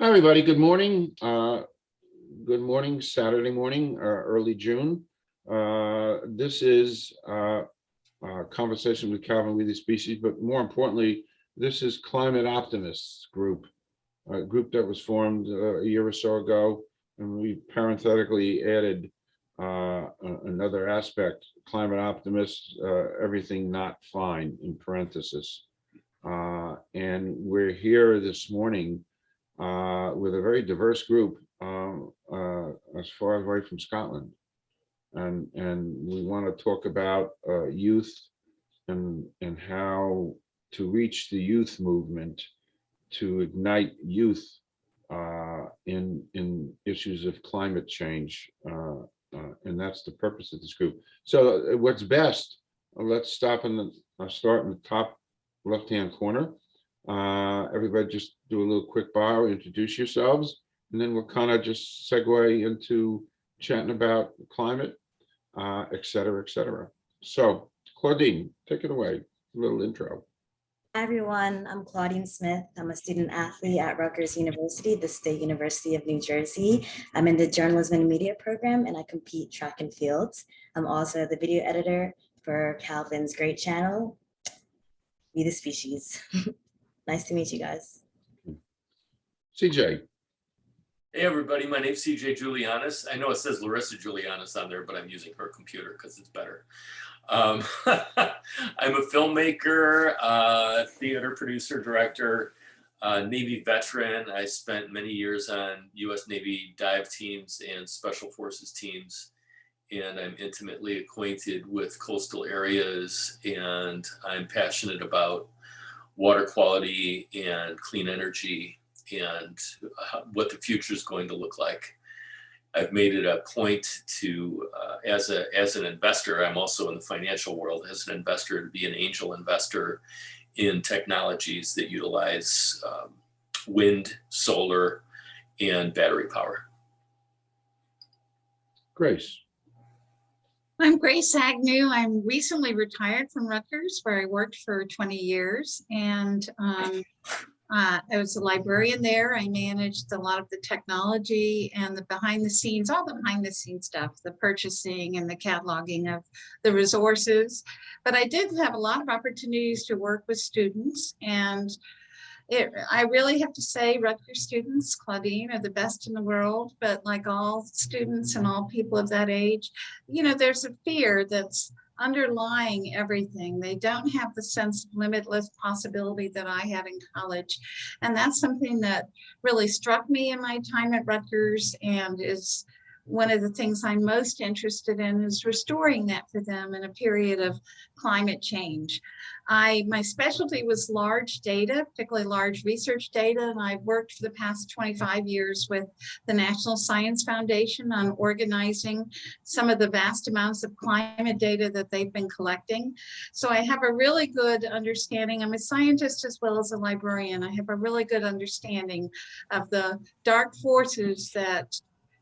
Hi, everybody. Good morning. Good morning, Saturday morning, early June. This is a conversation with Calvin with the species, but more importantly, this is Climate Optimists group, a group that was formed a year or so ago, and we parenthetically added another aspect, Climate Optimists, everything not fine in parenthesis. And we're here this morning with a very diverse group as far away from Scotland. And we want to talk about youth and how to reach the youth movement, to ignite youth in issues of climate change. And that's the purpose of this group. So what's best, let's start in the top left-hand corner. Everybody just do a little quick bio, introduce yourselves, and then we'll kind of just segue into chatting about climate, et cetera, et cetera. So Claudine, take it away, a little intro. Hi everyone, I'm Claudine Smith. I'm a student athlete at Rutgers University, the State University of New Jersey. I'm in the journalism and media program and I compete track and field. I'm also the video editor for Calvin's great channel, Be the Species. Nice to meet you guys. CJ. Hey everybody, my name's CJ Giulianis. I know it says Larissa Giulianis on there, but I'm using her computer because it's better. I'm a filmmaker, theater producer, director, Navy veteran. I spent many years on US Navy dive teams and Special Forces teams, and I'm intimately acquainted with coastal areas, and I'm passionate about water quality and clean energy and what the future is going to look like. I've made it a point to, as an investor, I'm also in the financial world, as an investor, to be an angel investor in technologies that utilize wind, solar, and battery power. Grace. I'm Grace Agnew. I'm recently retired from Rutgers, where I worked for 20 years. And I was a librarian there. I managed a lot of the technology and the behind the scenes, all the behind the scenes stuff, the purchasing and the cataloging of the resources. But I did have a lot of opportunities to work with students, and I really have to say Rutgers students, Claudine, are the best in the world, but like all students and all people of that age, you know, there's a fear that's underlying everything. They don't have the sense of limitless possibility that I had in college. And that's something that really struck me in my time at Rutgers, and is one of the things I'm most interested in, is restoring that for them in a period of climate change. My specialty was large data, particularly large research data, and I've worked for the past 25 years with the National Science Foundation on organizing some of the vast amounts of climate data that they've been collecting. So I have a really good understanding. I'm a scientist as well as a librarian. I have a really good understanding of the dark forces that,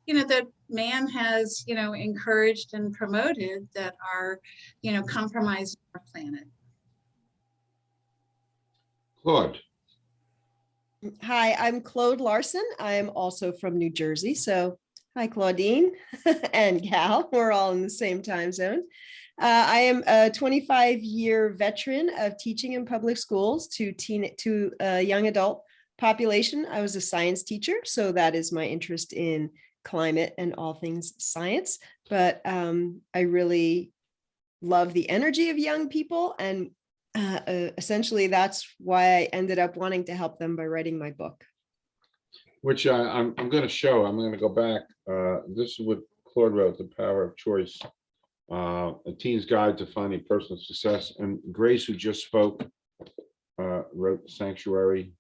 you know, that man has, you know, encouraged and promoted that are, you know, compromising our planet. Claude. Hi, I'm Claude Larson. I'm also from New Jersey. So hi, Claudine and Cal. We're all in the same time zone. I am a 25-year veteran of teaching in public schools to young adult population. I was a science teacher, so that is my interest in climate and all things science. But I really love the energy of young people, and essentially that's why I ended up wanting to help them by writing my book. Which I'm going to show. I'm going to go back. This is what Claude wrote, The Power of Choice, a teen's guide to finding personal success. And Grace, who just spoke, wrote Sanctuary,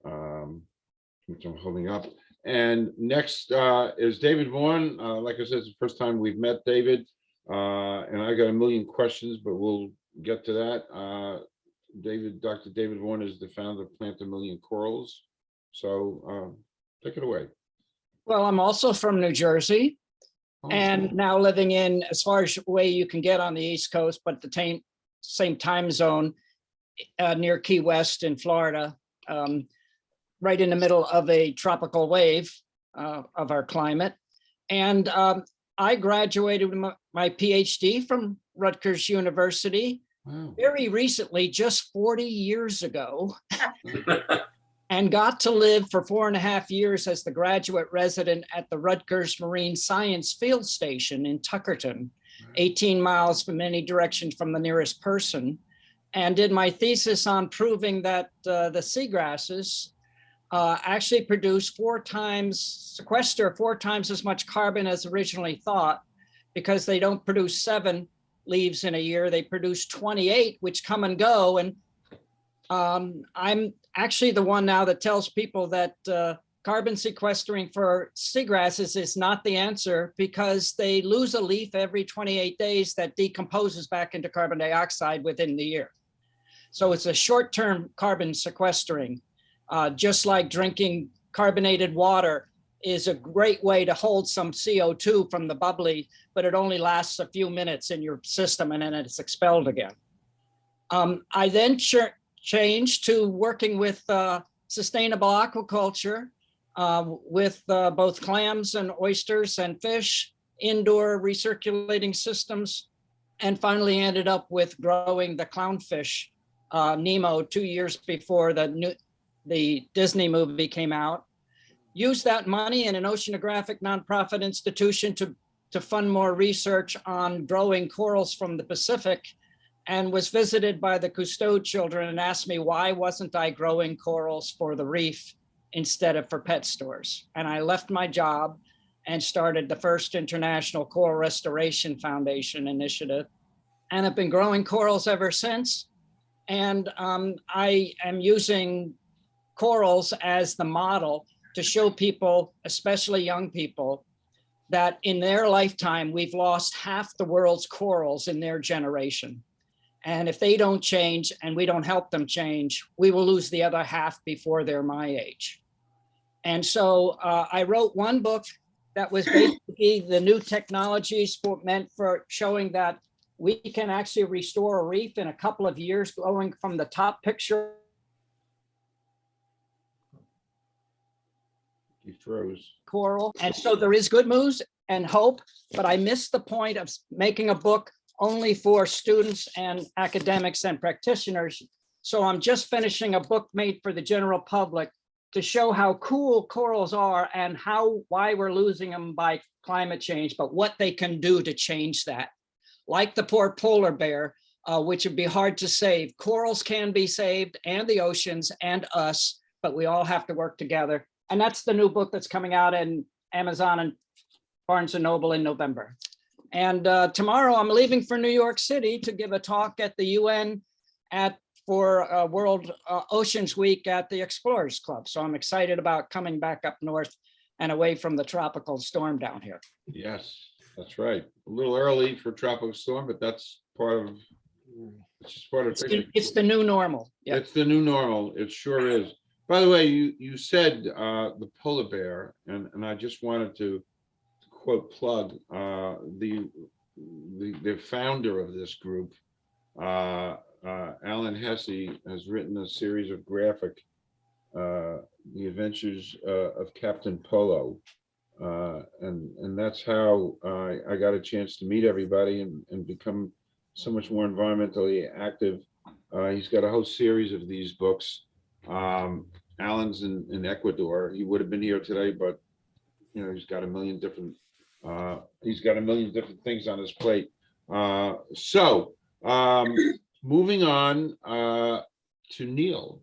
which I'm holding up. And next is David Vaughan. Like I said, it's the first time we've met David. And I got a million questions, but we'll get to that. Dr. David Vaughan is the founder of Plant a Million Corals. So take it away. Well, I'm also from New Jersey, and now living in, as far as way you can get on the East Coast, but the same time zone near Key West in Florida. right in the middle of a tropical wave of our climate. And I graduated with my PhD from Rutgers University Wow. very recently, just 40 years ago, and got to live for 4.5 years as the graduate resident at the Rutgers Marine Science Field Station in Tuckerton, 18 miles from any direction from the nearest person, and did my thesis on proving that the seagrasses actually sequester 4 times as much carbon as originally thought, because they don't produce 7 leaves in a year, they produce 28, which come and go. And I'm actually the one now that tells people that carbon sequestering for seagrasses is not the answer, because they lose a leaf every 28 days that decomposes back into carbon dioxide within the year. So it's a short-term carbon sequestering, just like drinking carbonated water is a great way to hold some CO2 from the bubbly, but it only lasts a few minutes in your system and then it's expelled again. I then changed to working with sustainable aquaculture with both clams and oysters and fish, indoor recirculating systems, and finally ended up with growing the clownfish, Nemo, 2 years before the Disney movie came out. Used that money in an oceanographic nonprofit institution to fund more research on growing corals from the Pacific, and was visited by the Cousteau children and asked me why wasn't I growing corals for the reef instead of for pet stores. And I left my job and started the first International Coral Restoration Foundation initiative, and have been growing corals ever since. And I am using corals as the model to show people, especially young people, that in their lifetime, we've lost half the world's corals in their generation. And if they don't change and we don't help them change, we will lose the other half before they're my age. And so I wrote one book that was basically the new technologies meant for showing that we can actually restore a reef in a couple of years, going from the top picture. He froze. Coral. And so there is good news and hope, but I missed the point of making a book only for students and academics and practitioners. So I'm just finishing a book made for the general public to show how cool corals are and why we're losing them by climate change, but what they can do to change that. Like the poor polar bear, which would be hard to save. Corals can be saved, and the oceans and us, but we all have to work together. And that's the new book that's coming out in Amazon and Barnes & Noble in November. And tomorrow I'm leaving for New York City to give a talk at the UN for World Oceans Week at the Explorers Club. So I'm excited about coming back up north and away from the tropical storm down here. Yes, that's right. A little early for tropical storm, but that's part of, it's just part of It's the new normal. Yeah. It's the new normal. It sure is. By the way, you said the polar bear, and I just wanted to quote plug the founder of this group, Alan Hesse, has written a series of graphic, The Adventures of Captain Polo, and that's how I got a chance to meet everybody and become so much more environmentally active. He's got a whole series of these books. Alan's in Ecuador. He would have been here today, but he's got a million different things on his plate. Moving on to Neil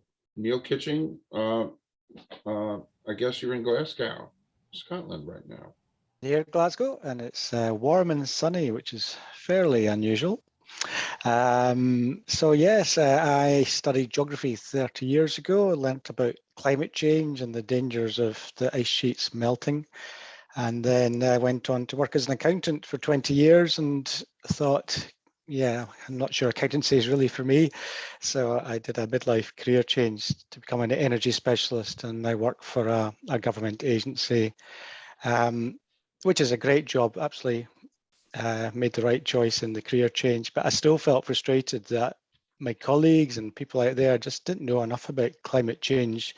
Kitching. I guess you're in Glasgow, Scotland right now. Near Glasgow, and it's warm and sunny, which is fairly unusual. So yes, I studied geography 30 years ago. I learnt about climate change and the dangers of the ice sheets melting. And then I went on to work as an accountant for 20 years and thought, yeah, I'm not sure accountancy is really for me. So I did a midlife career change to become an energy specialist, and I work for a government agency, which is a great job. Absolutely made the right choice in the career change, but I still felt frustrated that my colleagues and people out there just didn't know enough about climate change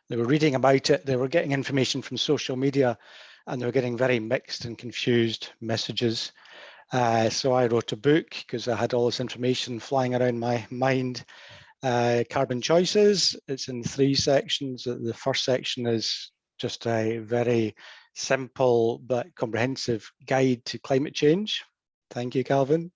They were reading about it, they were getting information from social media, and they were getting very mixed and confused messages. So I wrote a book because I had all this information flying around my mind. Carbon Choices, it's in 3 sections. The first section is just a very simple but comprehensive guide to climate change. Thank you, Calvin.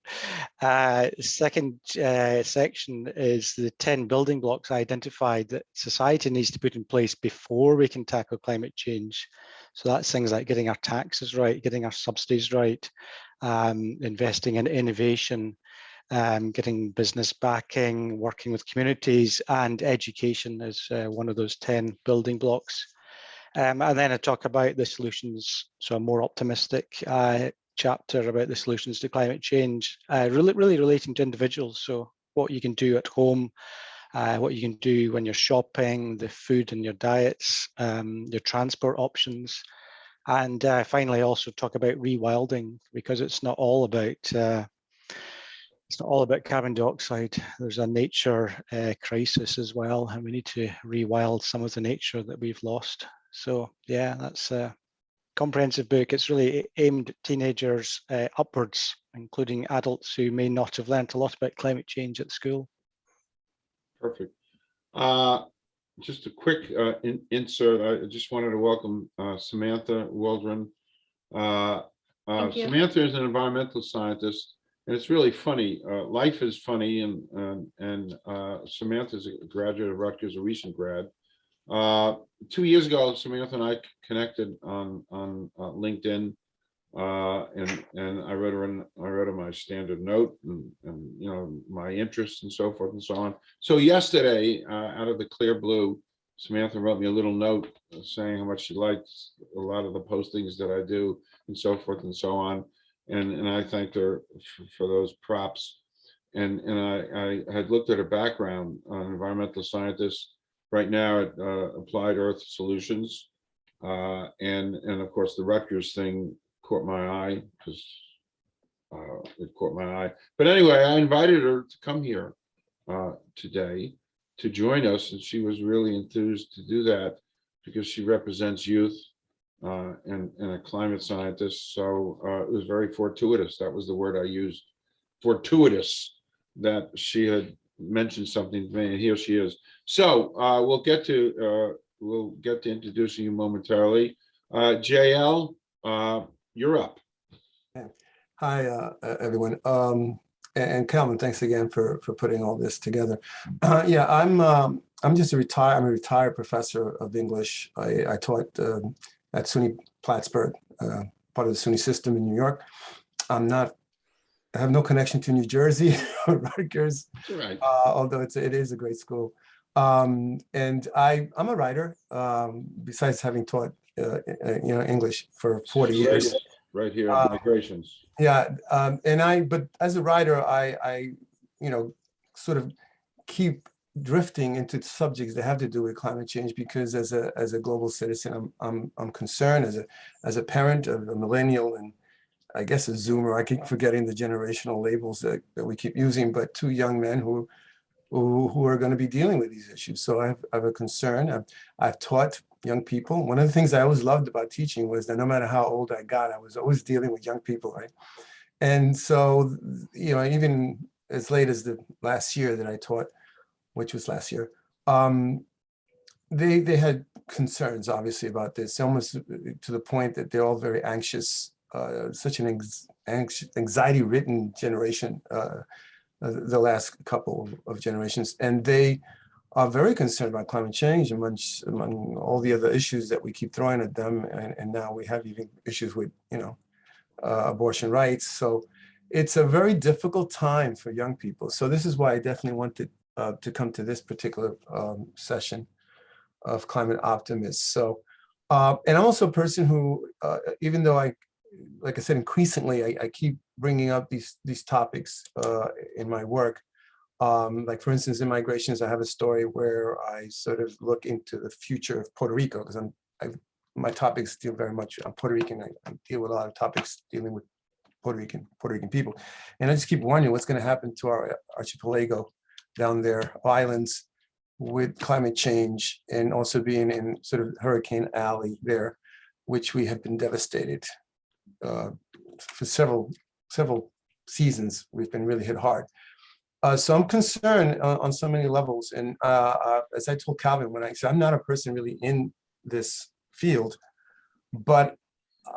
Second section is the 10 building blocks I identified that society needs to put in place before we can tackle climate change. So that's things like getting our taxes right, getting our subsidies right, investing in innovation, getting business backing, working with communities, and education is one of those 10 building blocks. And then I talk about the solutions, so a more optimistic chapter about the solutions to climate change, really relating to individuals. So what you can do at home, what you can do when you're shopping, the food in your diets, your transport options. And finally, also talk about rewilding, because it's not all about carbon dioxide. There's a nature crisis as well, and we need to rewild some of the nature that we've lost. So yeah, that's a comprehensive book. It's really aimed at teenagers upwards, including adults who may not have learned a lot about climate change at school. Perfect. Just a quick insert. I just wanted to welcome Samantha Wildron. Samantha is an environmental scientist, and it's really funny. Life is funny, and Samantha is a graduate of Rutgers, a recent grad. 2 years ago, Samantha and I connected on LinkedIn, and I wrote her my standard note and you know, my interests and so forth and so on. So yesterday, out of the clear blue, Samantha wrote me a little note saying how much she liked a lot of the postings that I do and so forth and so on. And I thanked her for those props. And I had looked at her background, environmental scientist, right now at Applied Earth Solutions. And of course, the Rutgers thing caught my eye because it caught my eye. But anyway, I invited her to come here today to join us, and she was really enthused to do that because she represents youth and a climate scientist. So it was very fortuitous. That was the word I used, fortuitous, that she had mentioned something to me, and here she is. So we'll get to introducing you momentarily. JL, you're up. Hi, everyone. And Calvin, thanks again for putting all this together. Yeah, I'm just a retired professor of English. I taught at SUNY Plattsburgh, part of the SUNY system in New York. I have no connection to New Jersey or Rutgers, Right. although it is a great school. And I'm a writer. Besides having taught English for 40 years. Right here at Migrations. Yeah, but as a writer, I sort of keep drifting into subjects that have to do with climate change because as a global citizen, I'm concerned as a parent of a millennial and I guess a Zoomer. I keep forgetting the generational labels that we keep using, but 2 young men who are going to be dealing with these issues. So I have a concern. I've taught young people. One of the things I always loved about teaching was that no matter how old I got, I was always dealing with young people, right? And so, even as late as the last year that I taught, which was last year, they had concerns, obviously, about this, almost to the point that they're all very anxious, such an anxiety-ridden generation, the last couple of generations. And they are very concerned about climate change among all the other issues that we keep throwing at them. And now we have even issues with, abortion rights. So it's a very difficult time for young people. So this is why I definitely wanted to come to this particular session of Climate Optimists. So, and I'm also a person who, even though like I said, increasingly, I keep bringing up these topics in my work. Like for instance, in Migrations, I have a story where I sort of look into the future of Puerto Rico because my topics deal very much. I'm Puerto Rican. I deal with a lot of topics dealing with Puerto Rican people, and I just keep wondering what's going to happen to our archipelago down there, islands, with climate change and also being in sort of Hurricane Alley there, which we have been devastated for several seasons. We've been really hit hard. So I'm concerned on so many levels. And as I told Calvin, when I said I'm not a person really in this field, but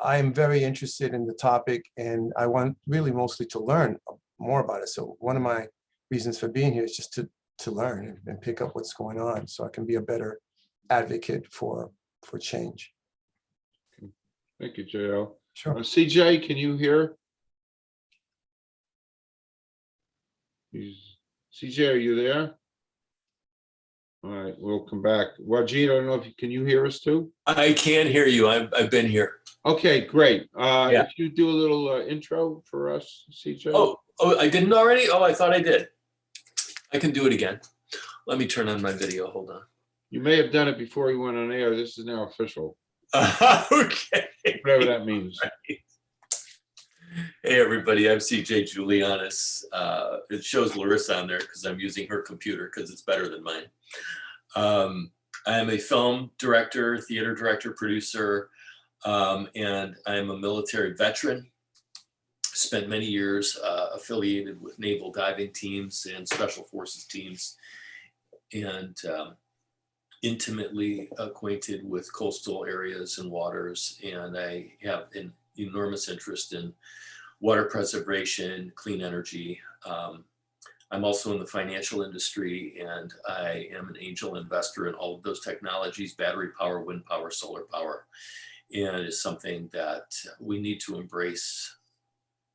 I am very interested in the topic and I want really mostly to learn more about it. So one of my reasons for being here is just to learn and pick up what's going on so I can be a better advocate for change. Thank you, JL. Sure. CJ, can you hear? CJ, are you there? All right, we'll come back. Rajid, I don't know if can you hear us too? I can hear you. I've been here. Okay, great. Yeah. If you do a little intro for us, CJ. Oh, I didn't already? Oh, I thought I did. I can do it again. Let me turn on my video. Hold on. You may have done it before you went on air. This is now official. Okay. Whatever that means. Hey everybody, I'm CJ Giulianis. It shows Larissa on there because I'm using her computer because it's better than mine. I am a film director, theater director, producer, and I'm a military veteran. Spent many years affiliated with naval diving teams and special forces teams, and intimately acquainted with coastal areas and waters. And I have an enormous interest in water preservation, clean energy. I'm also in the financial industry, and I am an angel investor in all of those technologies: battery power, wind power, solar power. And it's something that we need to embrace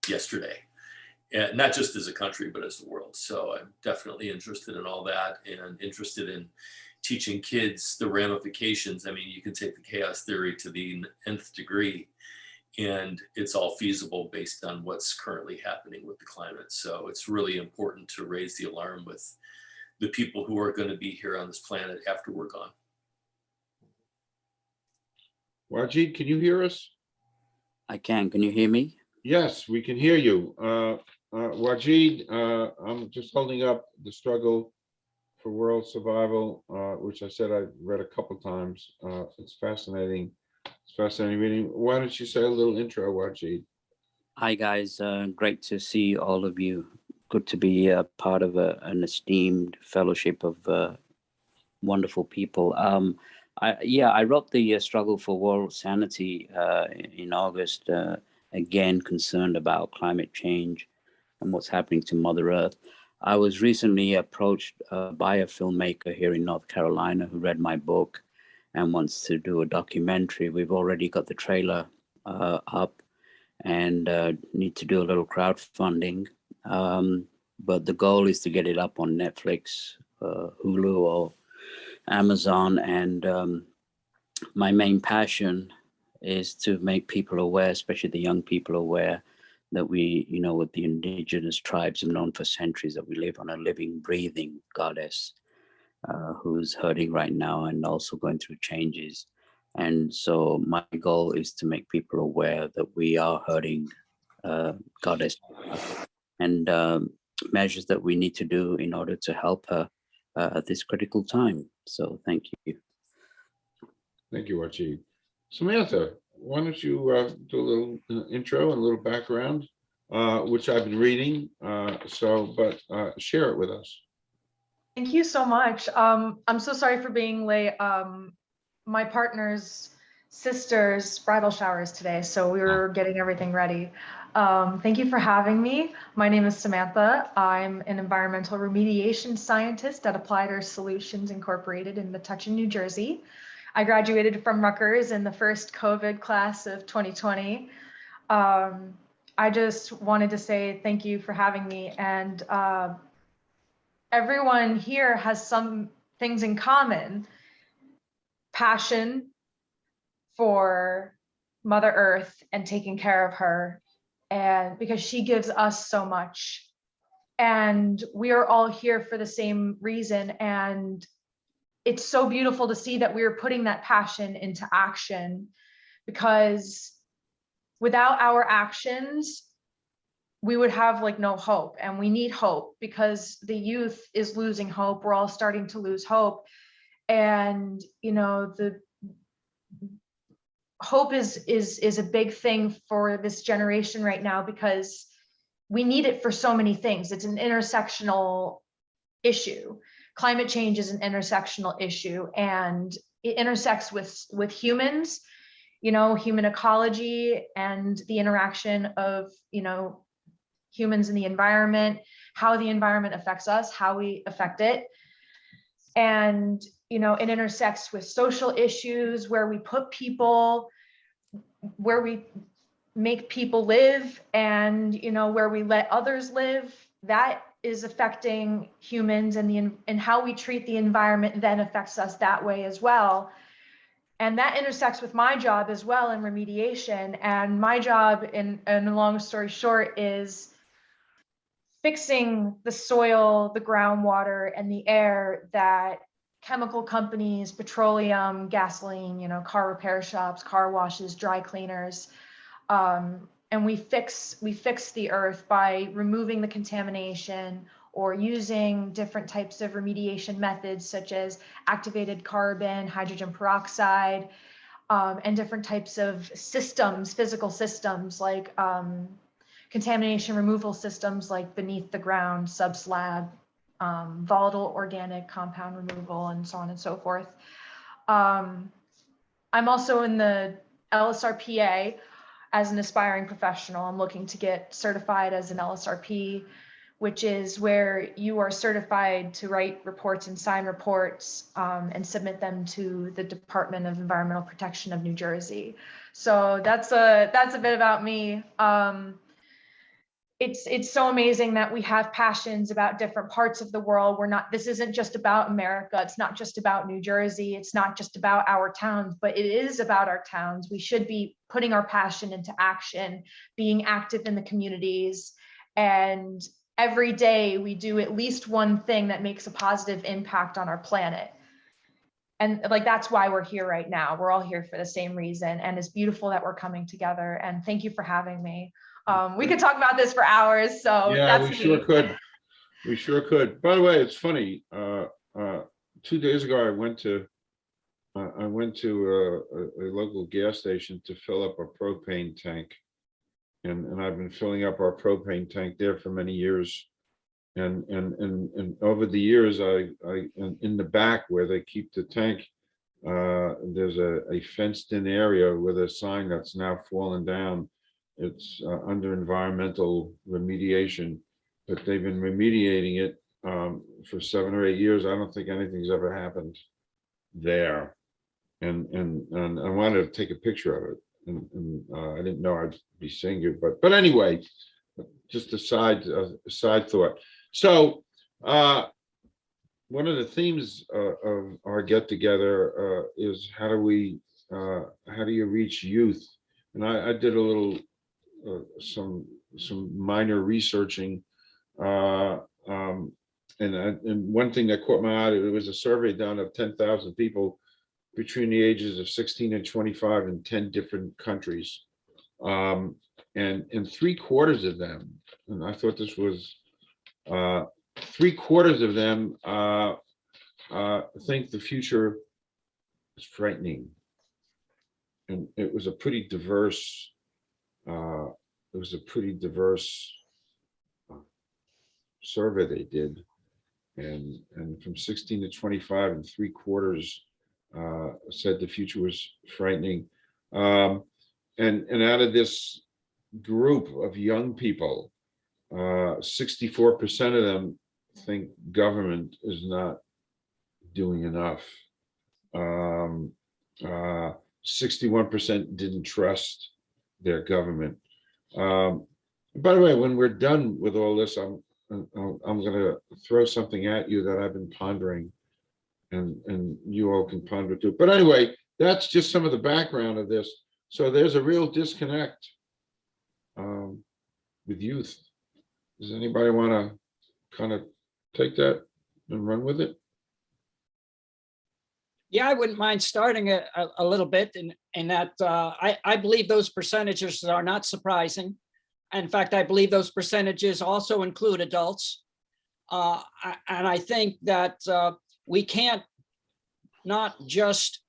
yesterday, and not just as a country, but as the world. So I'm definitely interested in all that and interested in teaching kids the ramifications. I mean, you can take the chaos theory to the nth degree, and it's all feasible based on what's currently happening with the climate. So it's really important to raise the alarm with the people who are going to be here on this planet after we're gone. Rajid, can you hear us? I can. Can you hear me? Yes, we can hear you. Rajid, I'm just holding up the struggle for world survival, which I said I read a couple times. It's fascinating. It's fascinating reading. Why don't you say a little intro, Rajid? Hi, guys. Great to see all of you. Good to be a part of an esteemed fellowship of wonderful people. I wrote the Struggle for World Sanity in August, again, concerned about climate change and what's happening to Mother Earth. I was recently approached by a filmmaker here in North Carolina who read my book and wants to do a documentary. We've already got the trailer up and need to do a little crowdfunding. But the goal is to get it up on Netflix, Hulu, or Amazon. And my main passion is to make people aware, especially the young people aware, that we, with the indigenous tribes have known for centuries that we live on a living, breathing goddess who's hurting right now and also going through changes. And so my goal is to make people aware that we are hurting goddess and measures that we need to do in order to help her at this critical time. So thank you. Thank you, Rajid. Samantha, why don't you do a little intro and a little background, which I've been reading, but share it with us. Thank you so much. I'm so sorry for being late. My partner's sister's bridal shower is today, so we were getting everything ready. Thank you for having me. My name is Samantha. I'm an environmental remediation scientist at Applied Earth Solutions Incorporated in Metuchen, New Jersey. I graduated from Rutgers in the first COVID class of 2020. I just wanted to say thank you for having me. And everyone here has some things in common: passion for Mother Earth and taking care of her, and because she gives us so much. And we are all here for the same reason. And it's so beautiful to see that we're putting that passion into action, because without our actions, we would have like no hope, and we need hope because the youth is losing hope. We're all starting to lose hope. And, you know, the hope is a big thing for this generation right now because we need it for so many things. It's an intersectional issue. Climate change is an intersectional issue, and it intersects with humans, you know, human ecology and the interaction of, you know, humans in the environment, how the environment affects us, how we affect it. And, you know, it intersects with social issues where we put people, where we make people live, and, you know, where we let others live. That is affecting humans, and how we treat the environment then affects us that way as well. And that intersects with my job as well in remediation. And my job, in a long story short, is fixing the soil, the groundwater, and the air that chemical companies, petroleum, gasoline, you know, car repair shops, car washes, dry cleaners, and we fix the earth by removing the contamination or using different types of remediation methods such as activated carbon, hydrogen peroxide, and different types of systems, physical systems like contamination removal systems like beneath the ground, subslab, volatile organic compound removal, and so on and so forth. I'm also in the LSRPA as an aspiring professional. I'm looking to get certified as an LSRP, which is where you are certified to write reports and sign reports and submit them to the Department of Environmental Protection of New Jersey. So that's a bit about me. It's so amazing that we have passions about different parts of the world. This isn't just about America. It's not just about New Jersey. It's not just about our towns, but it is about our towns. We should be putting our passion into action, being active in the communities. And every day we do at least one thing that makes a positive impact on our planet. And like, that's why we're here right now. We're all here for the same reason. And it's beautiful that we're coming together. And thank you for having me. We could talk about this for hours, so Yeah, that's we sure could. We sure could. By the way, it's funny. 2 days ago, I went to a local gas station to fill up a propane tank, and I've been filling up our propane tank there for many years. And over the years, I in the back where they keep the tank, there's a fenced-in area with a sign that's now fallen down. It's under environmental remediation, but they've been remediating it for 7 or 8 years. I don't think anything's ever happened there, and I wanted to take a picture of it, and I didn't know I'd be seeing you, but anyway, just a side thought. So one of the themes of our get together is how do you reach youth? And I did a little some minor researching, and one thing that caught my eye, it was a survey done of 10,000 people between the ages of 16 and 25 in 10 different countries, and 3/4 of them, and I thought this was 3/4 of them think the future is frightening, and it was a pretty diverse. Survey they did, and from 16 to 25, and 3/4 said the future was frightening. And out of this group of young people, 64% of them think government is not doing enough. 61% didn't trust their government. By the way, when we're done with all this, I'm going to throw something at you that I've been pondering, and you all can ponder too. But anyway, that's just some of the background of this. So there's a real disconnect with youth. Does anybody want to kind of take that and run with it? Yeah, I wouldn't mind starting a little bit in that I believe those percentages are not surprising. In fact, I believe those percentages also include adults. And I think that we can't not just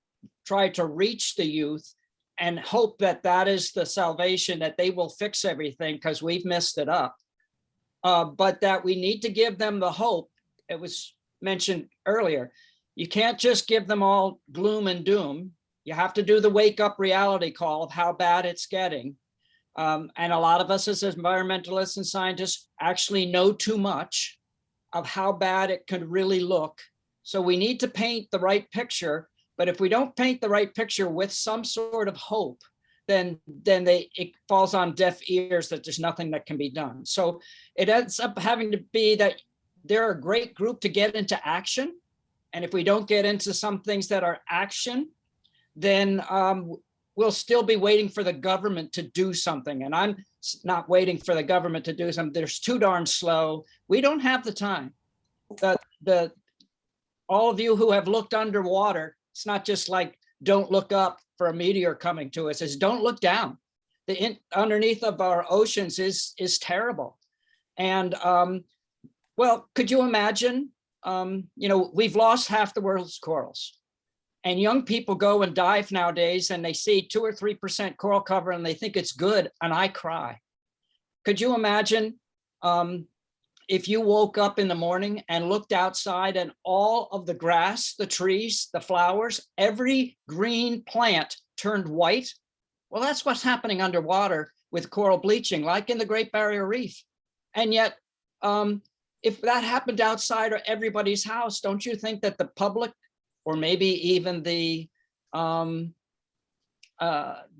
try to reach the youth and hope that that is the salvation, that they will fix everything because we've messed it up. But that we need to give them the hope. It was mentioned earlier. You can't just give them all gloom and doom. You have to do the wake up reality call of how bad it's getting. And a lot of us as environmentalists and scientists actually know too much of how bad it could really look. So we need to paint the right picture. But if we don't paint the right picture with some sort of hope, then it falls on deaf ears that there's nothing that can be done. So it ends up having to be that they're a great group to get into action. And if we don't get into some things that are action, then we'll still be waiting for the government to do something. And I'm not waiting for the government to do something. They're too darn slow. We don't have the time. All of you who have looked underwater, it's not just like, don't look up for a meteor coming to us. It's don't look down. Underneath of our oceans is terrible. And well, could you imagine, we've lost half the world's corals. And young people go and dive nowadays and they see 2 or 3% coral cover and they think it's good, and I cry. Could you imagine if you woke up in the morning and looked outside and all of the grass, the trees, the flowers, every green plant turned white? Well, that's what's happening underwater with coral bleaching, like in the Great Barrier Reef. And yet, if that happened outside of everybody's house, don't you think that the public, or maybe even the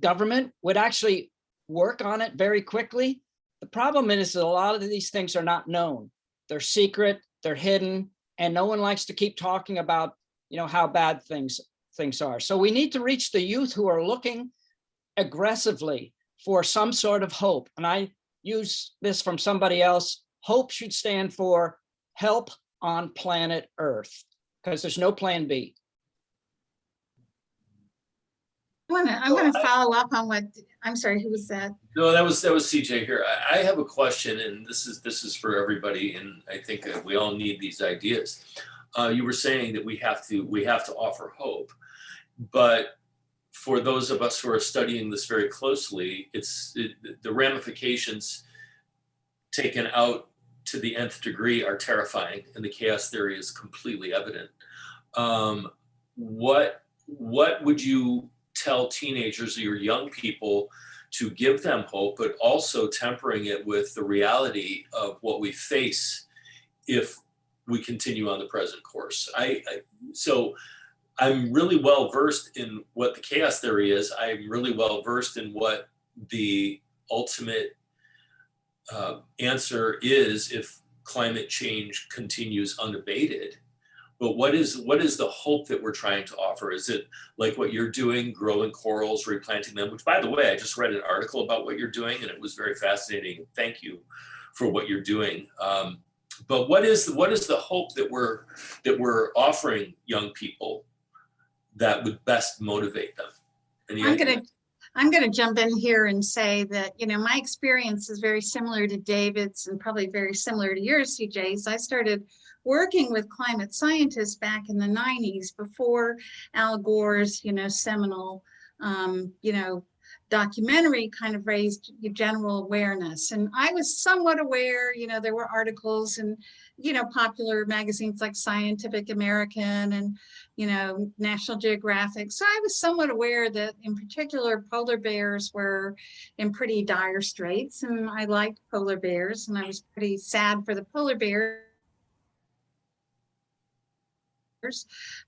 government, would actually work on it very quickly? The problem is that a lot of these things are not known. They're secret, they're hidden, and no one likes to keep talking about, how bad things are. So we need to reach the youth who are looking aggressively for some sort of hope. And I use this from somebody else. Hope should stand for help on planet Earth, because there's no plan B. I'm going to follow up on what, I'm sorry, who was that? No, that was CJ here. I have a question, and this is for everybody, and I think that we all need these ideas. You were saying that we have to offer hope, but for those of us who are studying this very closely, the ramifications taken out to the nth degree are terrifying, and the chaos theory is completely evident. What would you tell teenagers or young people to give them hope, but also tempering it with the reality of what we face if we continue on the present course? So I'm really well versed in what the chaos theory is. I'm really well versed in what the ultimate answer is if climate change continues unabated. But what is the hope that we're trying to offer? Is it like what you're doing, growing corals, replanting them? Which, by the way, I just read an article about what you're doing, and it was very fascinating. Thank you for what you're doing. But what is the hope that we're offering young people that would best motivate them? I'm going to jump in here and say that, my experience is very similar to David's and probably very similar to yours, CJ. I started working with climate scientists back in the 90s before Al Gore's, seminal, documentary kind of raised general awareness. And I was somewhat aware, there were articles and, popular magazines like Scientific American and, National Geographic. So I was somewhat aware that in particular, polar bears were in pretty dire straits, and I liked polar bears, and I was pretty sad for the polar bears.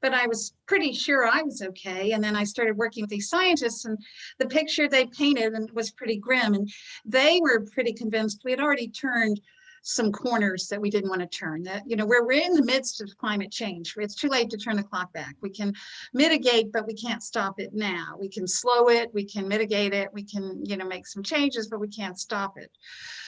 But I was pretty sure I was okay. And then I started working with these scientists, and the picture they painted was pretty grim. And they were pretty convinced we had already turned some corners that we didn't want to turn. That, you know, we're in the midst of climate change. It's too late to turn the clock back. We can mitigate, but we can't stop it now. We can slow it, we can mitigate it, we can, you know, make some changes, but we can't stop it.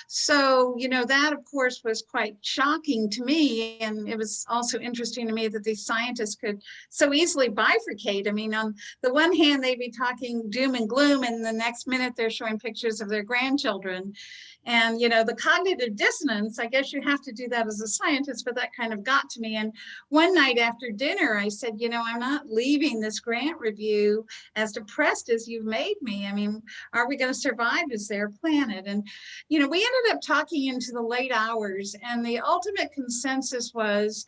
So, you know, that of course was quite shocking to me. And it was also interesting to me that these scientists could so easily bifurcate. I mean, on the one hand, they'd be talking doom and gloom, and the next minute they're showing pictures of their grandchildren. And, you know, the cognitive dissonance, I guess you have to do that as a scientist, but that kind of got to me. And one night after dinner, I said, you know, I'm not leaving this grant review as depressed as you've made me. I mean, are we going to survive as their planet? And, you know, we ended up talking into the late hours, and the ultimate consensus was,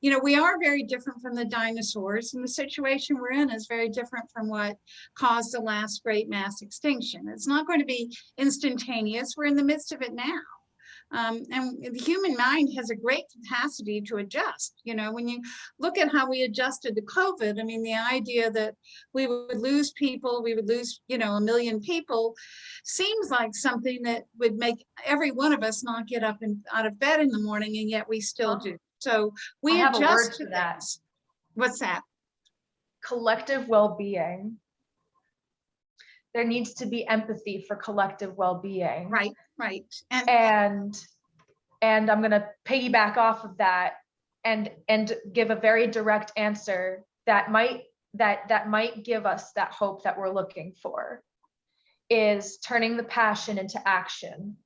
you know, we are very different from the dinosaurs, and the situation we're in is very different from what caused the last great mass extinction. It's not going to be instantaneous. We're in the midst of it now. And the human mind has a great capacity to adjust. You know, when you look at how we adjusted to COVID, I mean, the idea that we would lose people, we would lose, you know, 1 million people, seems like something that would make every one of us not get up and out of bed in the morning, and yet we still do. So we I have a word adjust for to that. this. What's that? Collective well-being. There needs to be empathy for collective well-being. Right, right. And I'm going to piggyback off of that and give a very direct answer that might give us that hope that we're looking for, is turning the passion into action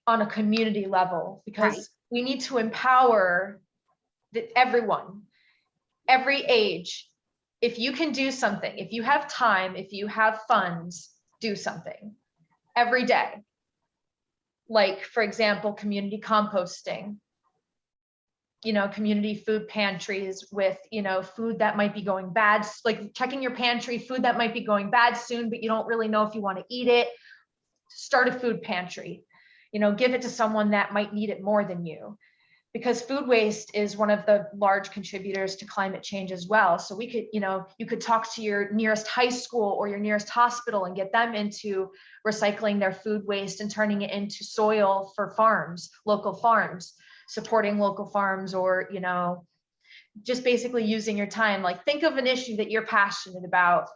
on a community level, because Right. we need to empower everyone, every age. If you can do something, if you have time, if you have funds, do something every day. Like, for example, community composting, you know, community food pantries with, you know, food that might be going bad, like checking your pantry, food that might be going bad soon, but you don't really know if you want to eat it. Start a food pantry, you know, give it to someone that might need it more than you. Because food waste is one of the large contributors to climate change as well. So we could, you know, you could talk to your nearest high school or your nearest hospital and get them into recycling their food waste and turning it into soil for farms, local farms, supporting local farms, or, you know, just basically using your time. Like, think of an issue that you're passionate about.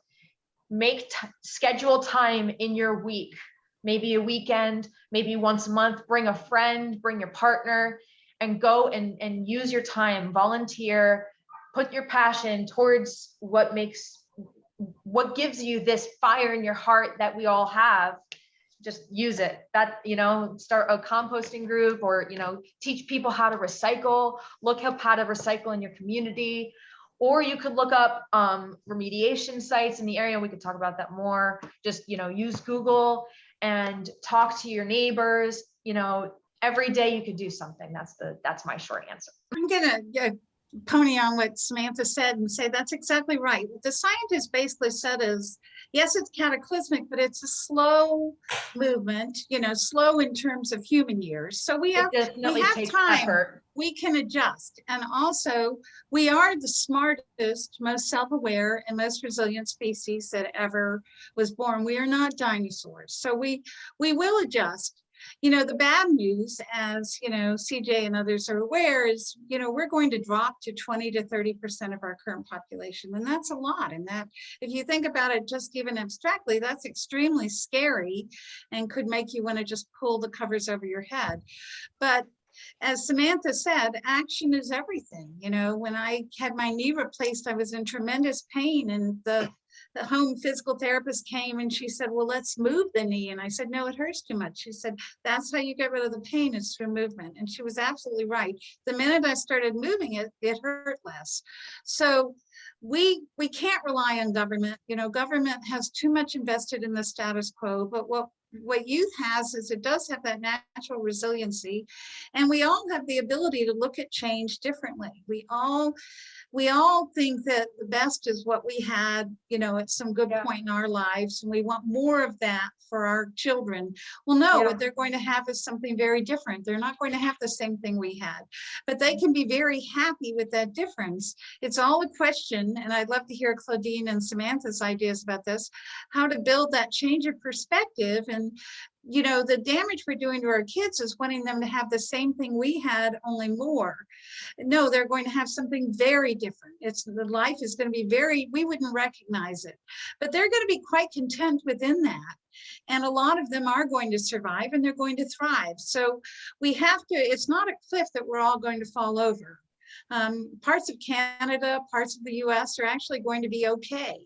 Schedule time in your week, maybe a weekend, maybe once a month, bring a friend, bring your partner, and go and use your time, volunteer, put your passion towards what gives you this fire in your heart that we all have. Just use it. That, you know, start a composting group, or, you know, teach people how to recycle, look up how to recycle in your community. Or you could look up remediation sites in the area. We could talk about that more. Just, you know, use Google and talk to your neighbors. You know, every day you could do something. That's my short answer. I'm gonna pony on what Samantha said and say that's exactly right. What the scientists basically said is, yes, it's cataclysmic, but it's a slow movement, you know, slow in terms of human years. So we have time. Effort. We can adjust. And also, we are the smartest, most self-aware, and most resilient species that ever was born. We are not dinosaurs. So we will adjust. You know, the bad news, as you know, CJ and others are aware, is, you know, we're going to drop to 20 to 30% of our current population. And that's a lot. And that, if you think about it just even abstractly, that's extremely scary and could make you want to just pull the covers over your head. But as Samantha said, action is everything. You know, when I had my knee replaced, I was in tremendous pain, and the home physical therapist came and she said, well, let's move the knee. And I said, no, it hurts too much. She said, that's how you get rid of the pain, is through movement. And she was absolutely right. The minute I started moving it, it hurt less. So we can't rely on government. You know, government has too much invested in the status quo, but what youth has is it does have that natural resiliency, and we all have the ability to look at change differently. We all think that the best is what we had, you know, at some good point in our lives, and we want more of that for our children. Well, no, what they're going to have is something very different. They're not going to have the same thing we had, but they can be very happy with that difference. It's all a question, and I'd love to hear Claudine and Samantha's ideas about this, how to build that change of perspective and And, you know, the damage we're doing to our kids is wanting them to have the same thing we had, only more. No, they're going to have something very different. The life is going to be we wouldn't recognize it, but they're going to be quite content within that. And a lot of them are going to survive and they're going to thrive. So we have to, it's not a cliff that we're all going to fall over. Parts of Canada, parts of the US are actually going to be okay.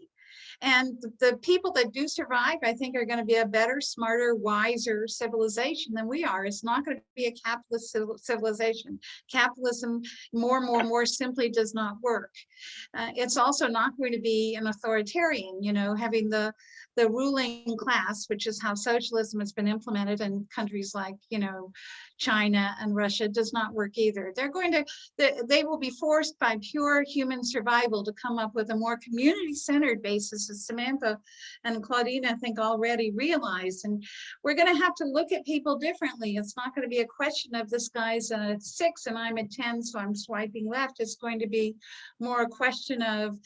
And the people that do survive, I think, are going to be a better, smarter, wiser civilization than we are. It's not going to be a capitalist civilization. Capitalism more simply does not work. It's also not going to be an authoritarian, you know, having the ruling class, which is how socialism has been implemented in countries like, you know, China and Russia, does not work either. They will be forced by pure human survival to come up with a more community-centered basis, as Samantha and Claudine, I think, already realized. And we're going to have to look at people differently. It's not going to be a question of this guy's a 6 and I'm a 10, so I'm swiping left. It's going to be more a question of,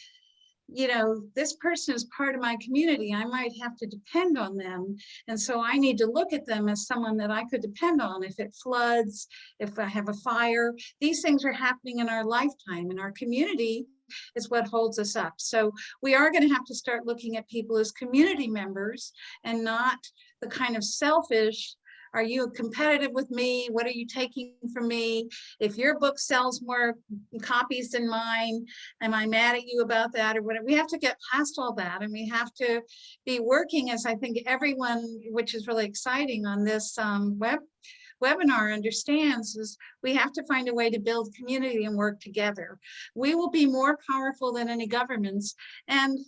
you know, this person is part of my community. I might have to depend on them. And so I need to look at them as someone that I could depend on if it floods, if I have a fire. These things are happening in our lifetime, and our community is what holds us up. So we are going to have to start looking at people as community members and not the kind of selfish, are you competitive with me? What are you taking from me? If your book sells more copies than mine, am I mad at you about that or whatever? We have to get past all that, and we have to be working, as I think everyone, which is really exciting on this webinar, understands, is we have to find a way to build community and work together. We will be more powerful than any governments, and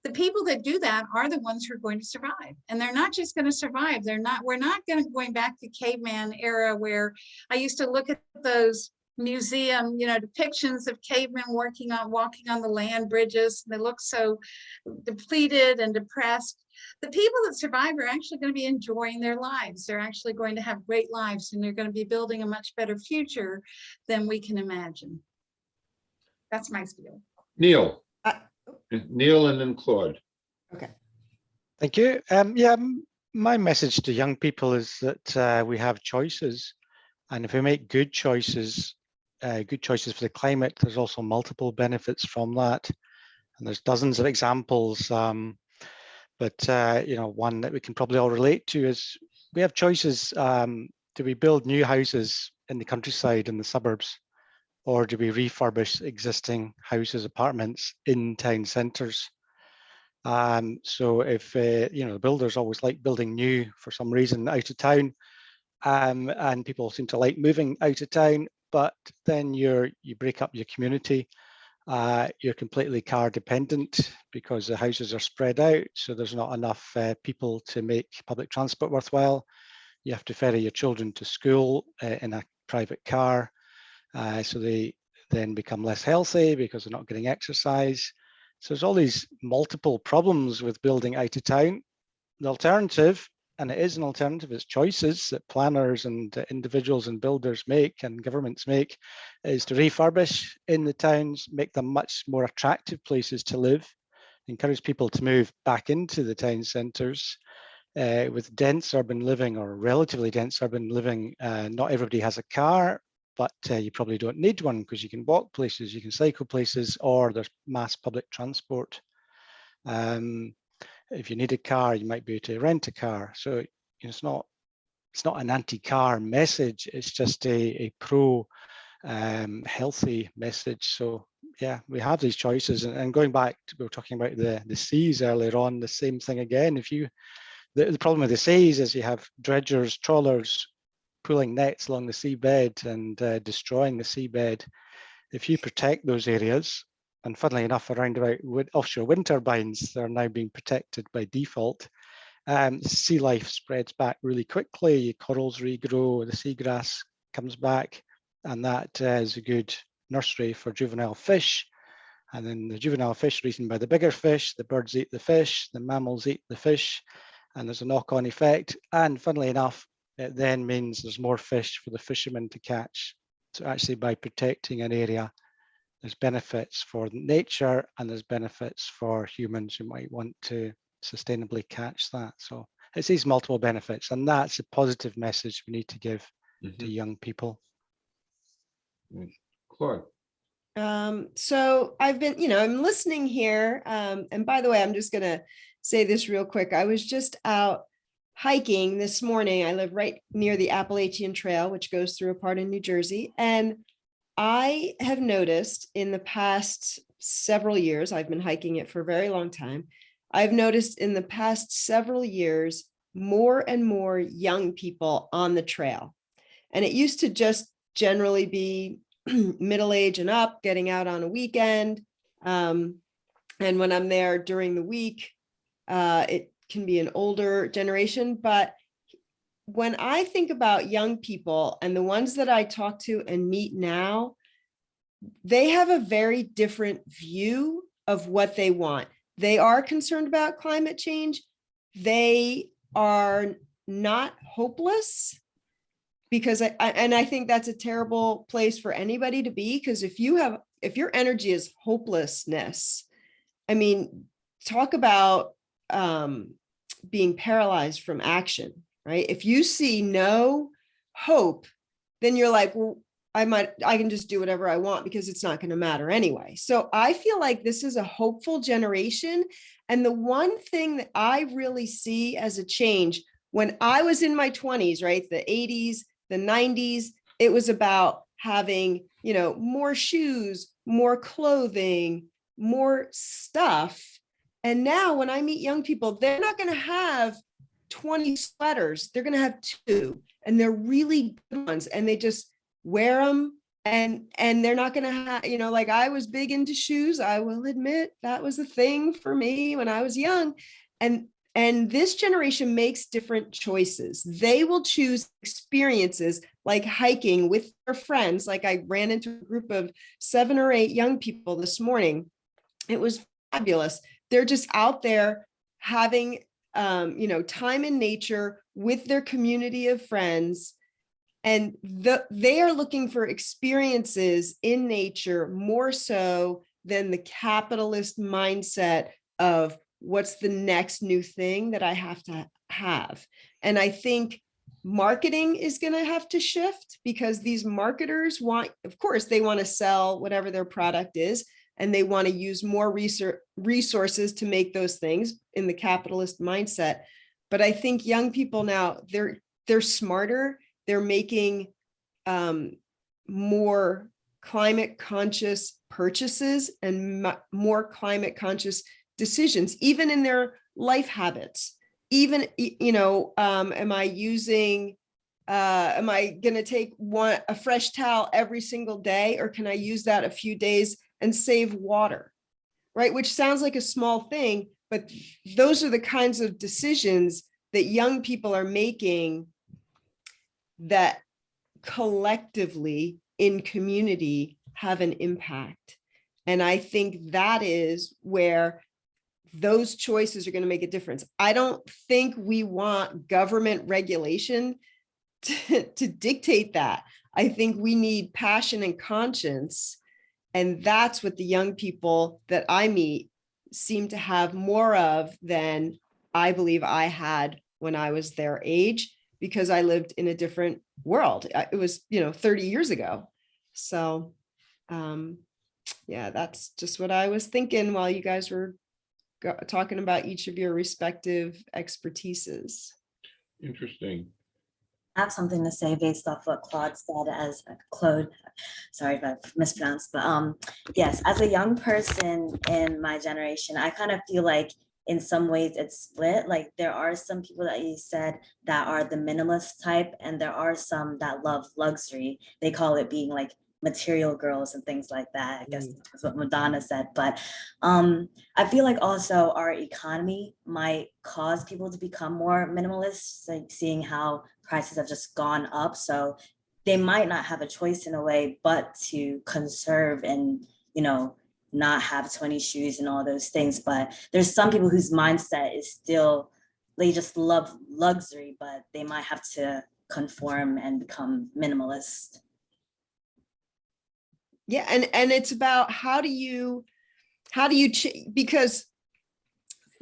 the people that do that are the ones who are going to survive. And they're not just going to survive. We're not going back to caveman era, where I used to look at those museum, you know, depictions of cavemen walking on the land bridges. And they look so depleted and depressed. The people that survive are actually going to be enjoying their lives. They're actually going to have great lives, and they're going to be building a much better future than we can imagine. That's my spiel. Neil. Neil and then Claude. Okay. Thank you. My message to young people is that we have choices, and if we make good choices for the climate, there's also multiple benefits from that. And there's dozens of examples, but you know, one that we can probably all relate to is we have choices. Do we build new houses in the countryside, in the suburbs? Or do we refurbish existing houses, apartments in town centres? So if, you know, the builders always like building new for some reason out of town, and people seem to like moving out of town, but then you break up your community. You're completely car dependent because the houses are spread out, so there's not enough people to make public transport worthwhile. You have to ferry your children to school in a private car. So they then become less healthy because they're not getting exercise. So there's all these multiple problems with building out of town. The alternative, and it is an alternative, it's choices that planners and individuals and builders make and governments make, is to refurbish in the towns, make them much more attractive places to live, encourage people to move back into the town centres. With dense urban living or relatively dense urban living, not everybody has a car, but you probably don't need one because you can walk places, you can cycle places, or there's mass public transport. If you need a car, you might be able to rent a car. So you know, it's not an anti-car message, it's just a pro healthy message. So yeah, we have these choices. And going back to, we were talking about the seas earlier on, the same thing again. The problem with the seas is you have dredgers, trawlers, pulling nets along the seabed and destroying the seabed. If you protect those areas, and funnily enough, around about offshore wind turbines, they're now being protected by default. Sea life spreads back really quickly. Corals regrow, the seagrass comes back, and that is a good nursery for juvenile fish. And then the juvenile fish are eaten by the bigger fish, the birds eat the fish, the mammals eat the fish, and there's a knock-on effect. And funnily enough, it then means there's more fish for the fishermen to catch. So actually, by protecting an area, there's benefits for nature and there's benefits for humans who might want to sustainably catch that. So It sees multiple benefits, and that's a positive message we need to give to young people. Claude. So I've been, I'm listening here. And by the way, I'm just going to say this real quick. I was just out hiking this morning. I live right near the Appalachian Trail, which goes through a part in New Jersey. And I have noticed in the past several years, I've been hiking it for a very long time. I've noticed in the past several years, more and more young people on the trail. And it used to just generally be middle age and up, getting out on a weekend. And when I'm there during the week, it can be an older generation. But when I think about young people and the ones that I talk to and meet now, they have a very different view of what they want. They are concerned about climate change. They are not hopeless, because I think that's a terrible place for anybody to be, because if your energy is hopelessness, I mean, talk about being paralyzed from action, right? If you see no hope, then you're like, well, I can just do whatever I want because it's not going to matter anyway. So I feel like this is a hopeful generation. And the one thing that I really see as a change, when I was in my 20s, right, the 80s, the 90s, it was about having, more shoes, more clothing, more stuff. And now when I meet young people, they're not going to have 20 sweaters. They're going to have 2, and they're really good ones. And they just wear them, and they're not going to have, like I was big into shoes. I will admit that was a thing for me when I was young. And this generation makes different choices. They will choose experiences like hiking with their friends. Like I ran into a group of 7 or 8 young people this morning. It was fabulous. They're just out there having, time in nature with their community of friends. And they are looking for experiences in nature more so than the capitalist mindset of what's the next new thing that I have to have. And I think marketing is going to have to shift, because these marketers of course, they want to sell whatever their product is, and they want to use more resources to make those things in the capitalist mindset. But I think young people now, they're smarter. They're making more climate conscious purchases and more climate conscious decisions, even in their life habits. Even, am I going to take a fresh towel every single day, or can I use that a few days and save water, right? Which sounds like a small thing, but those are the kinds of decisions that young people are making that collectively in community have an impact. And I think that is where those choices are going to make a difference. I don't think we want government regulation to dictate that. I think we need passion and conscience. And that's what the young people that I meet seem to have more of than I believe I had when I was their age, because I lived in a different world. It was, 30 years ago. So, yeah, that's just what I was thinking while you guys were talking about each of your respective expertises. Interesting. I have something to say based off what Claude said Claude, sorry if I mispronounced, but yes, as a young person in my generation, I kind of feel like in some ways it's split. Like there are some people that you said that are the minimalist type, and there are some that love luxury. They call it being like material girls and things like that. I guess that's what Madonna said. But I feel like also our economy might cause people to become more minimalist, like seeing how prices have just gone up. So they might not have a choice in a way but to conserve and, not have 20 shoes and all those things. But there's some people whose mindset is still, they just love luxury, but they might have to conform and become minimalist. Yeah, and it's about how do you because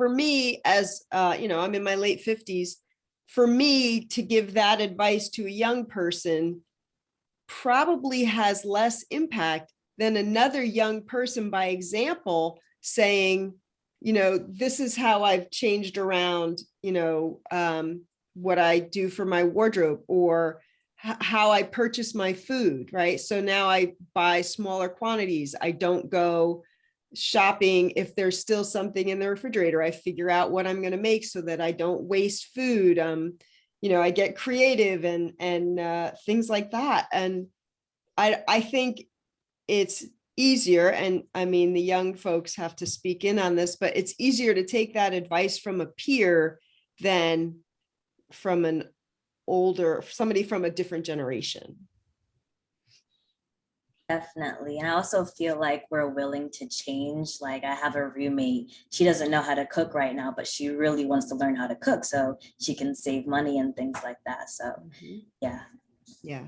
for me, as I'm in my late 50s, for me to give that advice to a young person probably has less impact than another young person by example saying, this is how I've changed around, what I do for my wardrobe, or how I purchase my food, right? So now I buy smaller quantities. I don't go shopping if there's still something in the refrigerator. I figure out what I'm going to make so that I don't waste food. I get creative and things like that. And I think it's easier, and I mean, the young folks have to speak in on this, but it's easier to take that advice from a peer than from somebody from a different generation. Definitely. And I also feel like we're willing to change. Like I have a roommate, she doesn't know how to cook right now, but she really wants to learn how to cook so she can save money and things like that. So yeah. Yeah.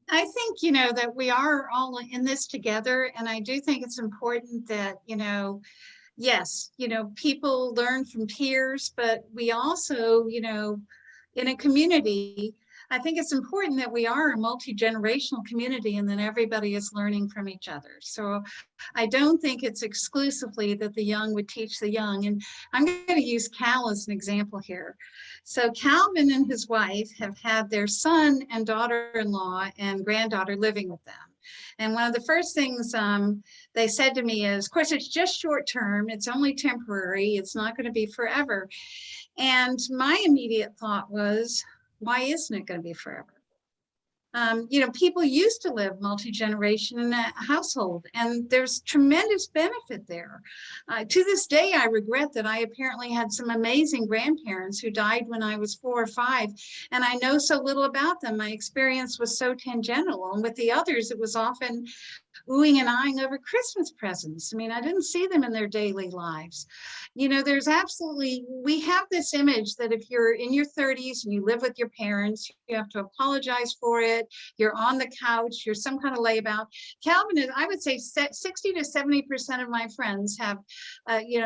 I think, that we are all in this together. And I do think it's important that, yes, people learn from peers, but we also, in a community, I think it's important that we are a multi-generational community and that everybody is learning from each other. So I don't think it's exclusively that the young would teach the young. And I'm going to use Cal as an example here. So Calvin and his wife have had their son and daughter-in-law and granddaughter living with them. And one of the first things they said to me is, of course, it's just short term. It's only temporary. It's not going to be forever. And my immediate thought was, why isn't it going to be forever? People used to live multi-generation in a household, and there's tremendous benefit there. To this day, I regret that I apparently had some amazing grandparents who died when I was 4 or 5, and I know so little about them. My experience was so tangential, and with the others, it was often oohing and eyeing over Christmas presents. I mean, I didn't see them in their daily lives. There's we have this image that if you're in your 30s and you live with your parents, you have to apologize for it. You're on the couch, you're some kind of layabout. Calvin, I would say 60 to 70% of my friends have,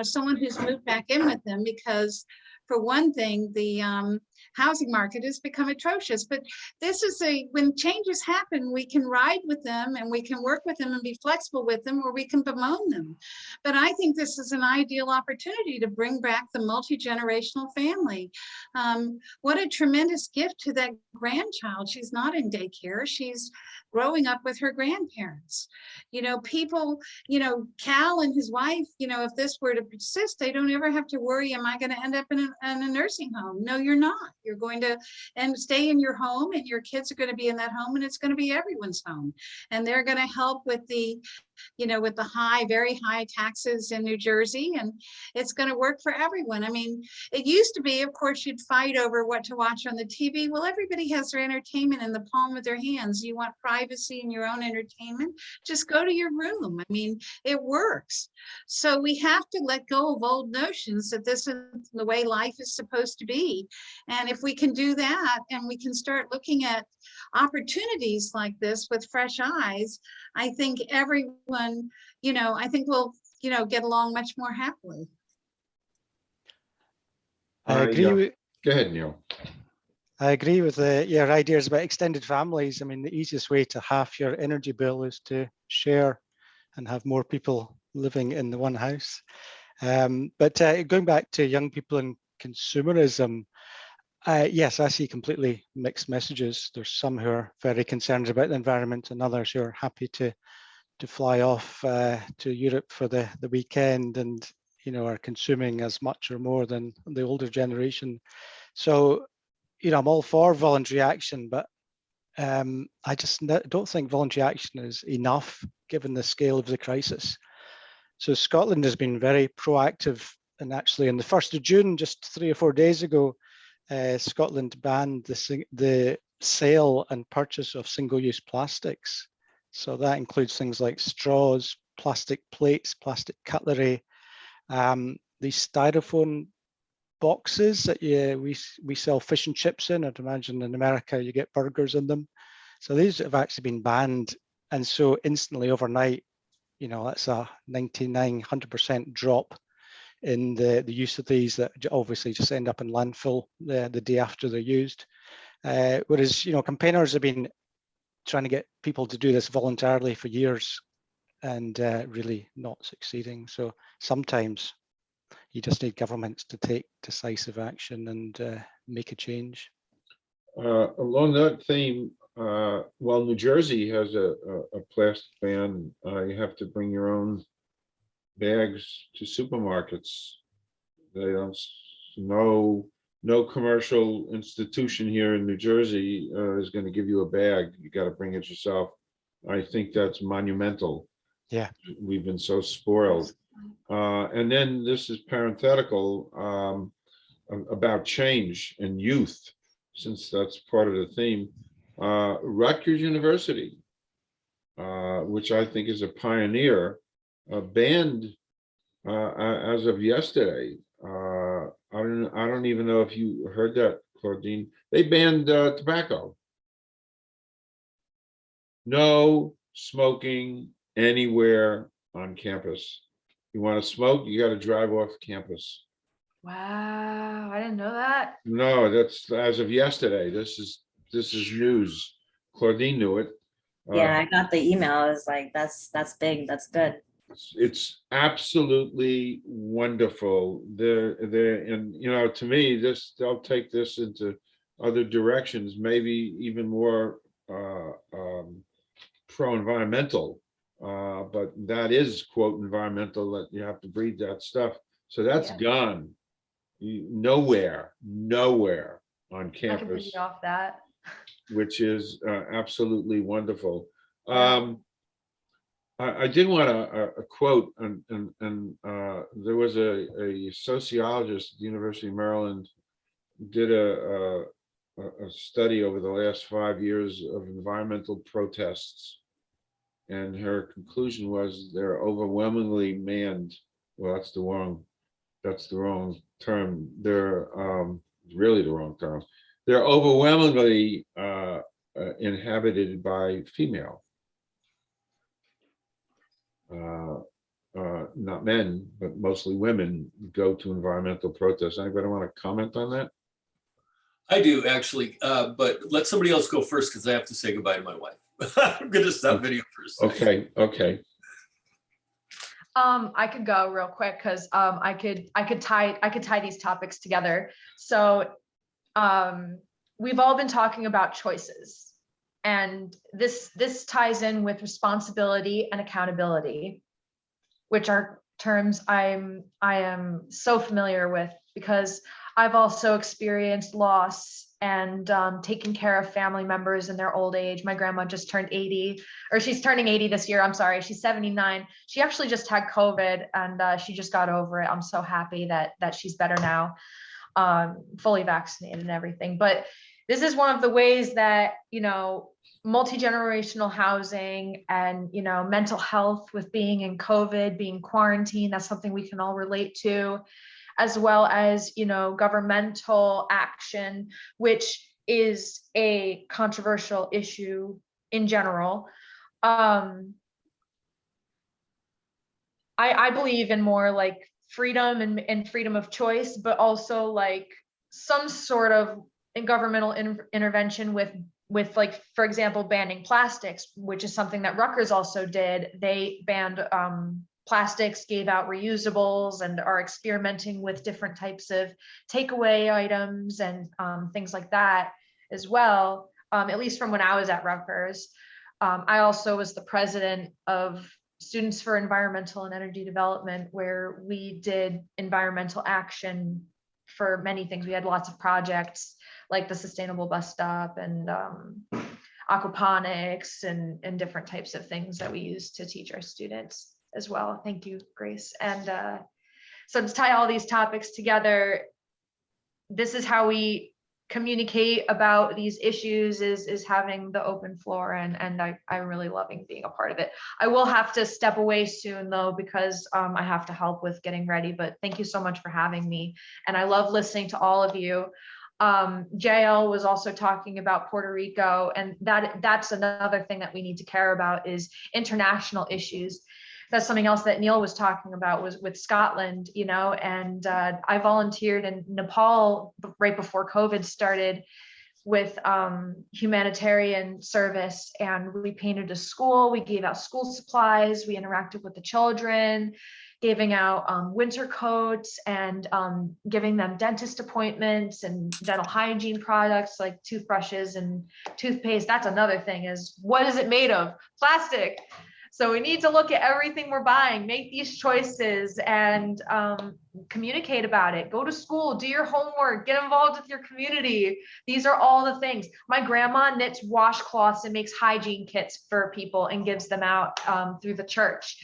someone who's moved back in with them because, for one thing, the housing market has become atrocious. But this is when changes happen, we can ride with them and we can work with them and be flexible with them, or we can bemoan them. But I think this is an ideal opportunity to bring back the multi-generational family. What a tremendous gift to that grandchild. She's not in daycare. She's growing up with her grandparents. People, Cal and his wife, if this were to persist, they don't ever have to worry, am I going to end up in a nursing home? No, you're not. You're going to stay in your home, and your kids are going to be in that home, and it's going to be everyone's home. And they're going to help with the very high taxes in New Jersey, and it's going to work for everyone. I mean, it used to be, of course, you'd fight over what to watch on the TV. Well, everybody has their entertainment in the palm of their hands. You want privacy in your own entertainment? Just go to your room. I mean, it works. So we have to let go of old notions that this is the way life is supposed to be. And if we can do that, and we can start looking at opportunities like this with fresh eyes, I think everyone, will, get along much more happily. I agree with. Go ahead, Neil. I agree with your ideas about extended families. I mean, the easiest way to half your energy bill is to share and have more people living in the one house. But going back to young people and consumerism, yes, I see completely mixed messages. There's some who are very concerned about the environment, and others who are happy to fly off to Europe for the weekend and, are consuming as much or more than the older generation. So, I'm all for voluntary action, but I just don't think voluntary action is enough given the scale of the crisis. So Scotland has been very proactive, and actually on the 1st of June, just 3 or 4 days ago, Scotland banned the sale and purchase of single-use plastics. So that includes things like straws, plastic plates, plastic cutlery, these styrofoam boxes that we sell fish and chips in. I'd imagine in America you get burgers in them. So these have actually been banned. And so instantly overnight, that's a 99, 100% drop in the use of these that obviously just end up in landfill the day after they're used. Whereas, campaigners have been trying to get people to do this voluntarily for years and really not succeeding. So sometimes you just need governments to take decisive action and make a change. Along that theme, well, New Jersey has a plastic ban. You have to bring your own bags to supermarkets. They don't, no commercial institution here in New Jersey is going to give you a bag. You got to bring it yourself. I think that's monumental. Yeah. We've been so spoiled. And then this is parenthetical about change and youth, since that's part of the theme. Rutgers University, which I think is a pioneer, banned as of yesterday. I don't even know if you heard that, Claudine. They banned tobacco. No smoking anywhere on campus. You want to smoke, you got to drive off campus. Wow, I didn't know that. No, that's as of yesterday. This is news. Claudine knew it. Yeah, I got the email. I was like, that's big. That's good. It's absolutely wonderful. And to me, they'll take this into other directions, maybe even more pro-environmental. But that is, quote, environmental, that you have to breed that stuff. So that's gone. Nowhere on I campus. can piggy off that. Which is absolutely wonderful. I did want a quote, and there was a sociologist at the University of Maryland did a study over the last 5 years of environmental protests, and her conclusion was they're overwhelmingly manned. Well, that's the wrong term. They're really the wrong term. They're overwhelmingly inhabited by female. Not men, but mostly women go to environmental protests. Anybody want to comment on that? I do actually, but let somebody else go first because I have to say goodbye to my wife. I'm going to stop video for a second. Okay. I could go real quick because I could tie these topics together. So we've all been talking about choices, and this ties in with responsibility and accountability, which are terms I am so familiar with because I've also experienced loss and taken care of family members in their old age. My grandma just turned 80, or she's turning 80 this year. I'm sorry, she's 79. She actually just had COVID and she just got over it. I'm so happy that she's better now, fully vaccinated and everything. But this is one of the ways that, multi-generational housing and, mental health with being in COVID, being quarantined, that's something we can all relate to, as well as, governmental action, which is a controversial issue in general. I believe in more like freedom and freedom of choice, but also like some sort of governmental intervention with like, for example, banning plastics, which is something that Rutgers also did. They banned plastics, gave out reusables, and are experimenting with different types of takeaway items and things like that as well, at least from when I was at Rutgers. I also was the president of Students for Environmental and Energy Development, where we did environmental action for many things. We had lots of projects like the Sustainable Bus Stop and aquaponics and different types of things that we use to teach our students as well. Thank you, Grace. And so to tie all these topics together, this is how we communicate about these issues is having the open floor, and I'm really loving being a part of it. I will have to step away soon though, because I have to help with getting ready, but thank you so much for having me. And I love listening to all of you. JL was also talking about Puerto Rico, and that's another thing that we need to care about is international issues. That's something else that Neil was talking about, was with Scotland, you know, and I volunteered in Nepal right before COVID started with humanitarian service, and we painted a school, we gave out school supplies, we interacted with the children, giving out winter coats, and giving them dentist appointments and dental hygiene products like toothbrushes and toothpaste. That's another thing, is what is it made of? Plastic. So we need to look at everything we're buying, make these choices, and communicate about it. Go to school, do your homework, get involved with your community. These are all the things. My grandma knits washcloths and makes hygiene kits for people and gives them out through the church.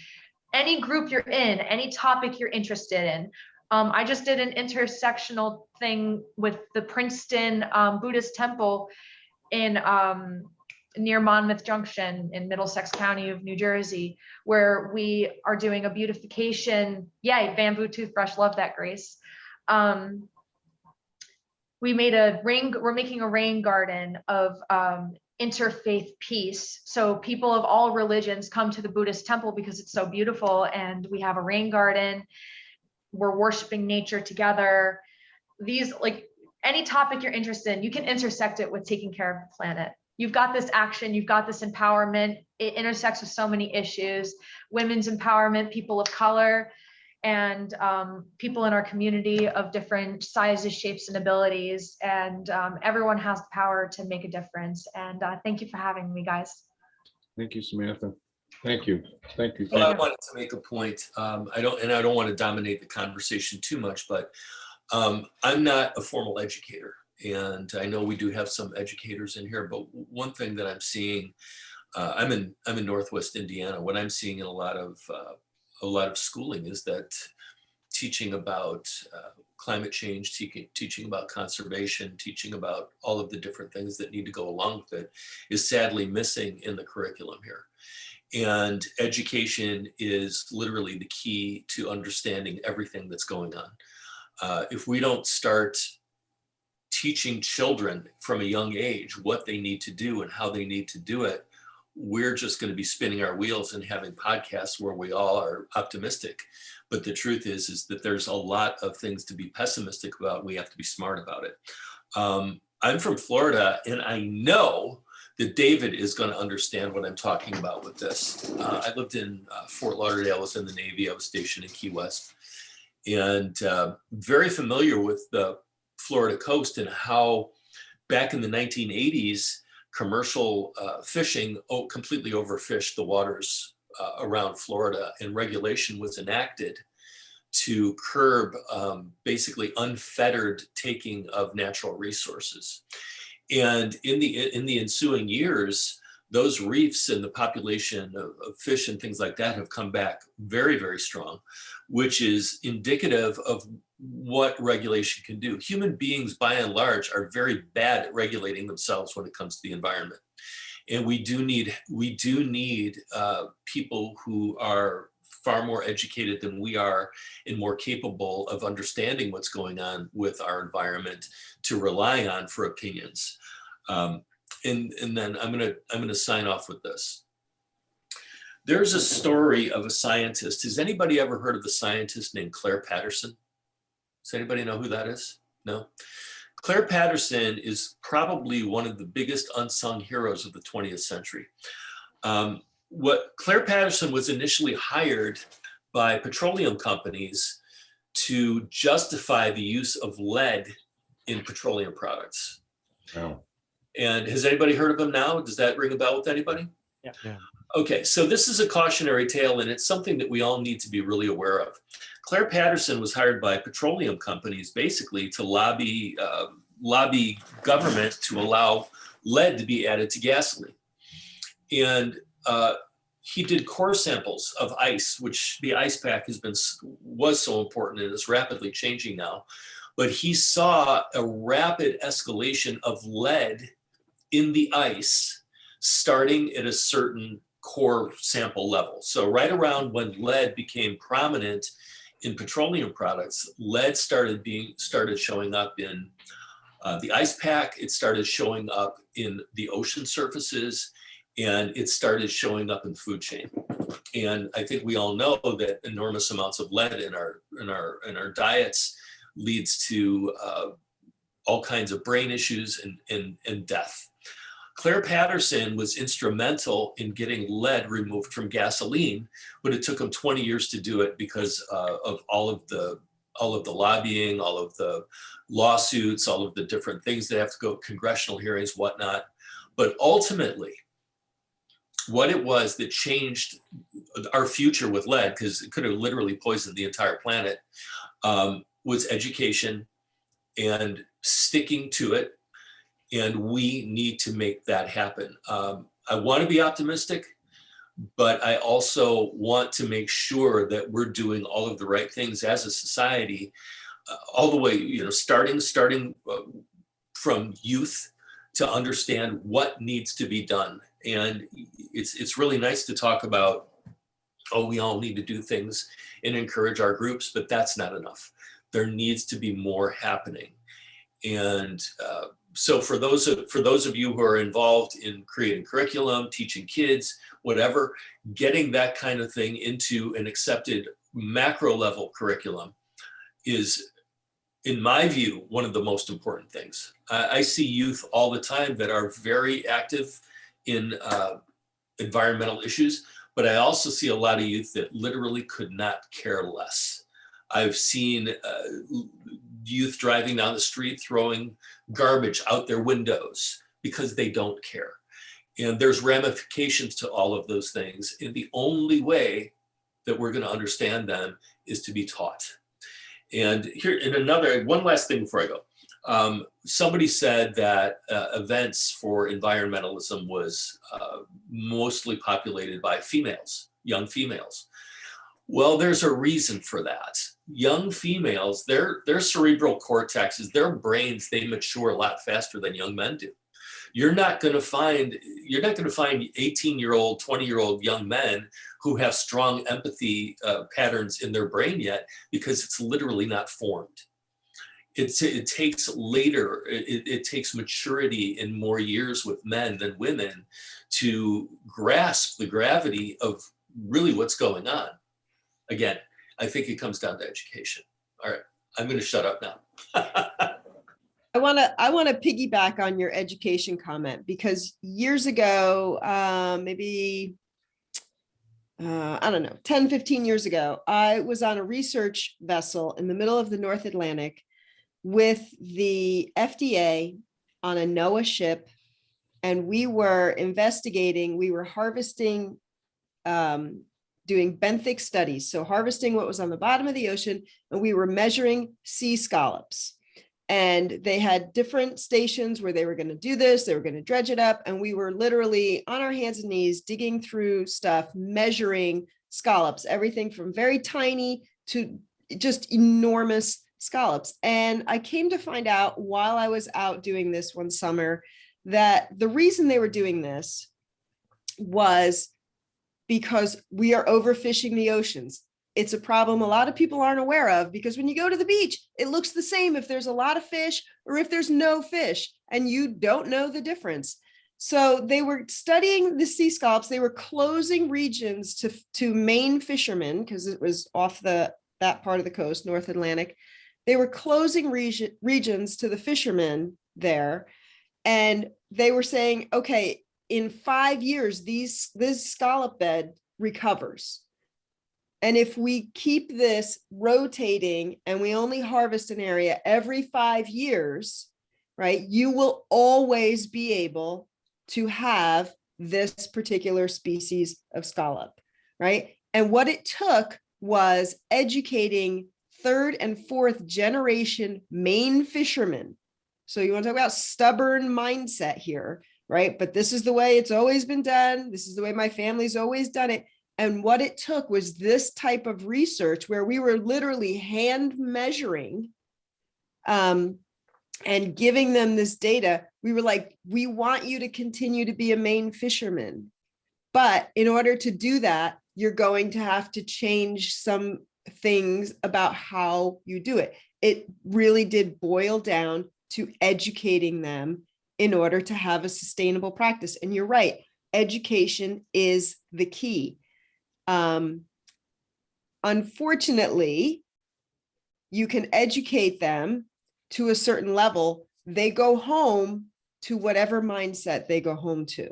Any group you're in, any topic you're interested in. I just did an intersectional thing with the Princeton Buddhist temple in near Monmouth Junction in Middlesex County of New Jersey, where we are doing a beautification. Yay, bamboo toothbrush, love that, Grace. We made we're making a rain garden of interfaith peace. So people of all religions come to the Buddhist temple because it's so beautiful, and we have a rain garden. We're worshiping nature together. These, like, any topic you're interested in, you can intersect it with taking care of the planet. You've got this action, you've got this empowerment. It intersects with so many issues: women's empowerment, people of color, and people in our community of different sizes, shapes, and abilities. And everyone has the power to make a difference. And thank you for having me, guys. Thank you, Samantha. Thank you. Thank you. Well, Thank I wanted to make a point. I don't want to dominate the conversation too much, but I'm not a formal educator. And I know we do have some educators in here, but one thing that I'm seeing, I'm in Northwest Indiana. What I'm seeing in a lot of schooling is that teaching about climate change, teaching about conservation, teaching about all of the different things that need to go along with it is sadly missing in the curriculum here. And education is literally the key to understanding everything that's going on. If we don't start teaching children from a young age what they need to do and how they need to do it, we're just going to be spinning our wheels and having podcasts where we all are optimistic. But the truth is that there's a lot of things to be pessimistic about. We have to be smart about it. I'm from Florida, and I know that David is going to understand what I'm talking about with this. I lived in Fort Lauderdale, I was in the Navy, I was stationed in Key West, and very familiar with the Florida coast and how back in the 1980s, commercial fishing completely overfished the waters around Florida, and regulation was enacted to curb basically unfettered taking of natural resources. And in the ensuing years, those reefs and the population of fish and things like that have come back very, very strong, which is indicative of what regulation can do. Human beings, by and large, are very bad at regulating themselves when it comes to the environment. And we do need people who are far more educated than we are and more capable of understanding what's going on with our environment to rely on for opinions. And then I'm gonna sign off with this. There's a story of a scientist. Has anybody ever heard of the scientist named Clair Patterson? Does anybody know who that is? No? Clair Patterson is probably one of the biggest unsung heroes of the 20th century. Clair Patterson was initially hired by petroleum companies to justify the use of lead in petroleum products. Wow. And has anybody heard of him now? Does that ring a bell with anybody? Yeah. Okay, so this is a cautionary tale, and it's something that we all need to be really aware of. Clair Patterson was hired by petroleum companies basically to lobby government to allow lead to be added to gasoline. And he did core samples of ice, which the ice pack was so important and is rapidly changing now. But he saw a rapid escalation of lead in the ice starting at a certain core sample level. So right around when lead became prominent in petroleum products, lead started showing up in the ice pack. It started showing up in the ocean surfaces. and it started showing up in the food chain. And I think we all know that enormous amounts of lead in our diets leads to all kinds of brain issues and death. Clair Patterson was instrumental in getting lead removed from gasoline, but it took him 20 years to do it because of all of the lobbying, all of the lawsuits, all of the different things that have to go, congressional hearings, whatnot. But ultimately, what it was that changed our future with lead, because it could have literally poisoned the entire planet, was education and sticking to it. And we need to make that happen. I want to be optimistic, but I also want to make sure that we're doing all of the right things as a society, all the way, starting from youth to understand what needs to be done. And it's really nice to talk about, oh, we all need to do things and encourage our groups, but that's not enough. There needs to be more happening. And so for those of you who are involved in creating curriculum, teaching kids, whatever, getting that kind of thing into an accepted macro level curriculum is, in my view, one of the most important things. I see youth all the time that are very active in environmental issues, but I also see a lot of youth that literally could not care less. I've seen youth driving down the street throwing garbage out their windows because they don't care. And there's ramifications to all of those things. And the only way that we're going to understand them is to be taught. And here, one last thing before I go. Somebody said that events for environmentalism was mostly populated by females, young females. Well, there's a reason for that. Young females, their cerebral cortexes, their brains, they mature a lot faster than young men do. You're not going to find 18-year-old, 20-year-old young men who have strong empathy patterns in their brain yet, because it's literally not formed. It takes later, it takes maturity in more years with men than women to grasp the gravity of really what's going on. Again, I think it comes down to education. All right, I'm going to shut up now. I want to piggyback on your education comment, because years ago, maybe, I don't know, 10, 15 years ago, I was on a research vessel in the middle of the North Atlantic with the FDA on a NOAA ship, and we were investigating, we were harvesting, doing benthic studies. So harvesting what was on the bottom of the ocean, and we were measuring sea scallops. And they had different stations where they were going to do this, they were going to dredge it up. And we were literally on our hands and knees, digging through stuff, measuring scallops, everything from very tiny to just enormous scallops. And I came to find out while I was out doing this one summer, that the reason they were doing this was because we are overfishing the oceans. It's a problem a lot of people aren't aware of, because when you go to the beach, it looks the same if there's a lot of fish or if there's no fish, and you don't know the difference. So they were studying the sea scallops. They were closing regions to Maine fishermen, because it was off that part of the coast, North Atlantic. They were closing regions to the fishermen there. And they were saying, okay, in 5 years, this scallop bed recovers. And if we keep this rotating and we only harvest an area every 5 years, right, you will always be able to have this particular species of scallop, right? And what it took was educating third and fourth generation Maine fishermen. So you want to talk about stubborn mindset here, right? But this is the way it's always been done. This is the way my family's always done it. And what it took was this type of research where we were literally hand measuring and giving them this data. We were like, we want you to continue to be a Maine fisherman. But in order to do that, you're going to have to change some things about how you do it. It really did boil down to educating them in order to have a sustainable practice. And you're right. education is the key. Unfortunately, you can educate them to a certain level. They go home to whatever mindset they go home to.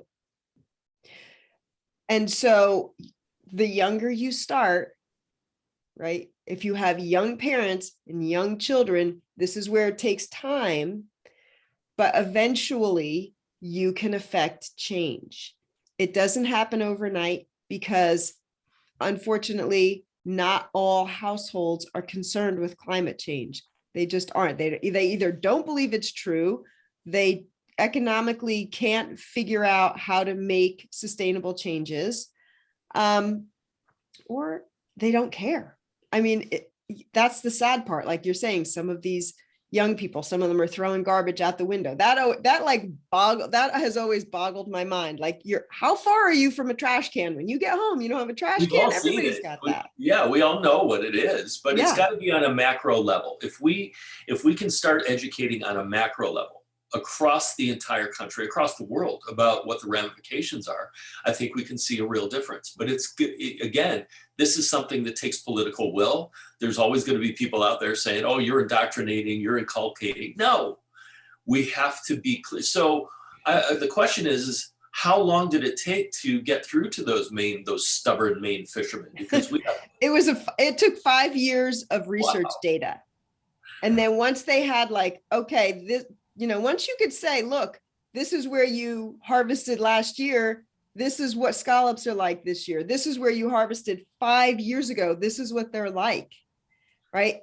And so the younger you start, right? If you have young parents and young children, this is where it takes time, but eventually you can affect change. It doesn't happen overnight because unfortunately, not all households are concerned with climate change. They just aren't. They either don't believe it's true, they economically can't figure out how to make sustainable changes, or they don't care. I mean, that's the sad part. Like you're saying, some of these young people, some of them are throwing garbage out the window. That has always boggled my mind. Like, how far are you from a trash can? When you get home, you don't have a trash We've can. all seen Everybody's it. got that. Yeah, we all know what it is, but it's Yeah. got to be on a macro level. If we can start educating on a macro level across the entire country, across the world, about what the ramifications are, I think we can see a real difference. But again, this is something that takes political will. There's always going to be people out there saying, oh, you're indoctrinating, you're inculcating. No, we have to be clear. So the question is how long did it take to get through to those stubborn Maine fishermen? Because it took 5 years of research data. And then once they had okay, this, once you could say, look, this is where you harvested last year. This is what scallops are like this year. This is where you harvested 5 years ago. This is what they're like, right?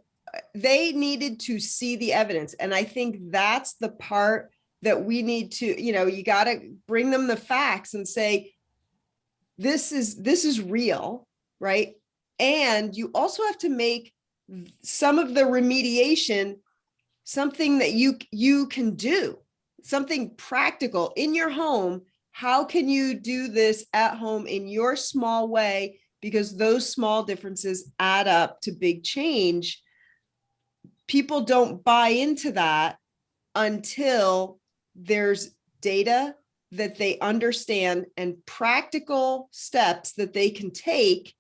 They needed to see the evidence. And I think that's the part that we need to, you got to bring them the facts and say, this is real, right? And you also have to make some of the remediation something that you can do, something practical in your home. How can you do this at home in your small way? Because those small differences add up to big change. People don't buy into that until there's data that they understand and practical steps that they can take.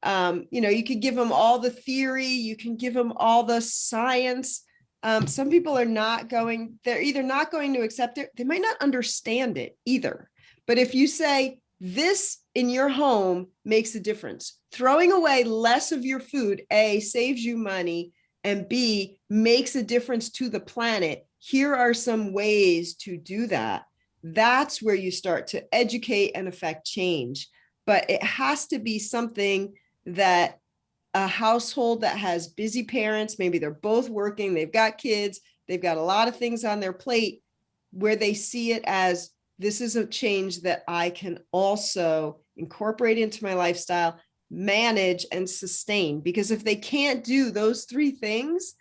You can give them all the theory, you can give them all the science. Some people they're either not going to accept it, they might not understand it either. But if you say this in your home makes a difference, throwing away less of your food, A, saves you money, and B, makes a difference to the planet. Here are some ways to do that. That's where you start to educate and affect change. But it has to be something that a household that has busy parents, maybe they're both working, they've got kids, they've got a lot of things on their plate, where they see it as, this is a change that I can also incorporate into my lifestyle, manage and sustain. Because if they can't do those three things,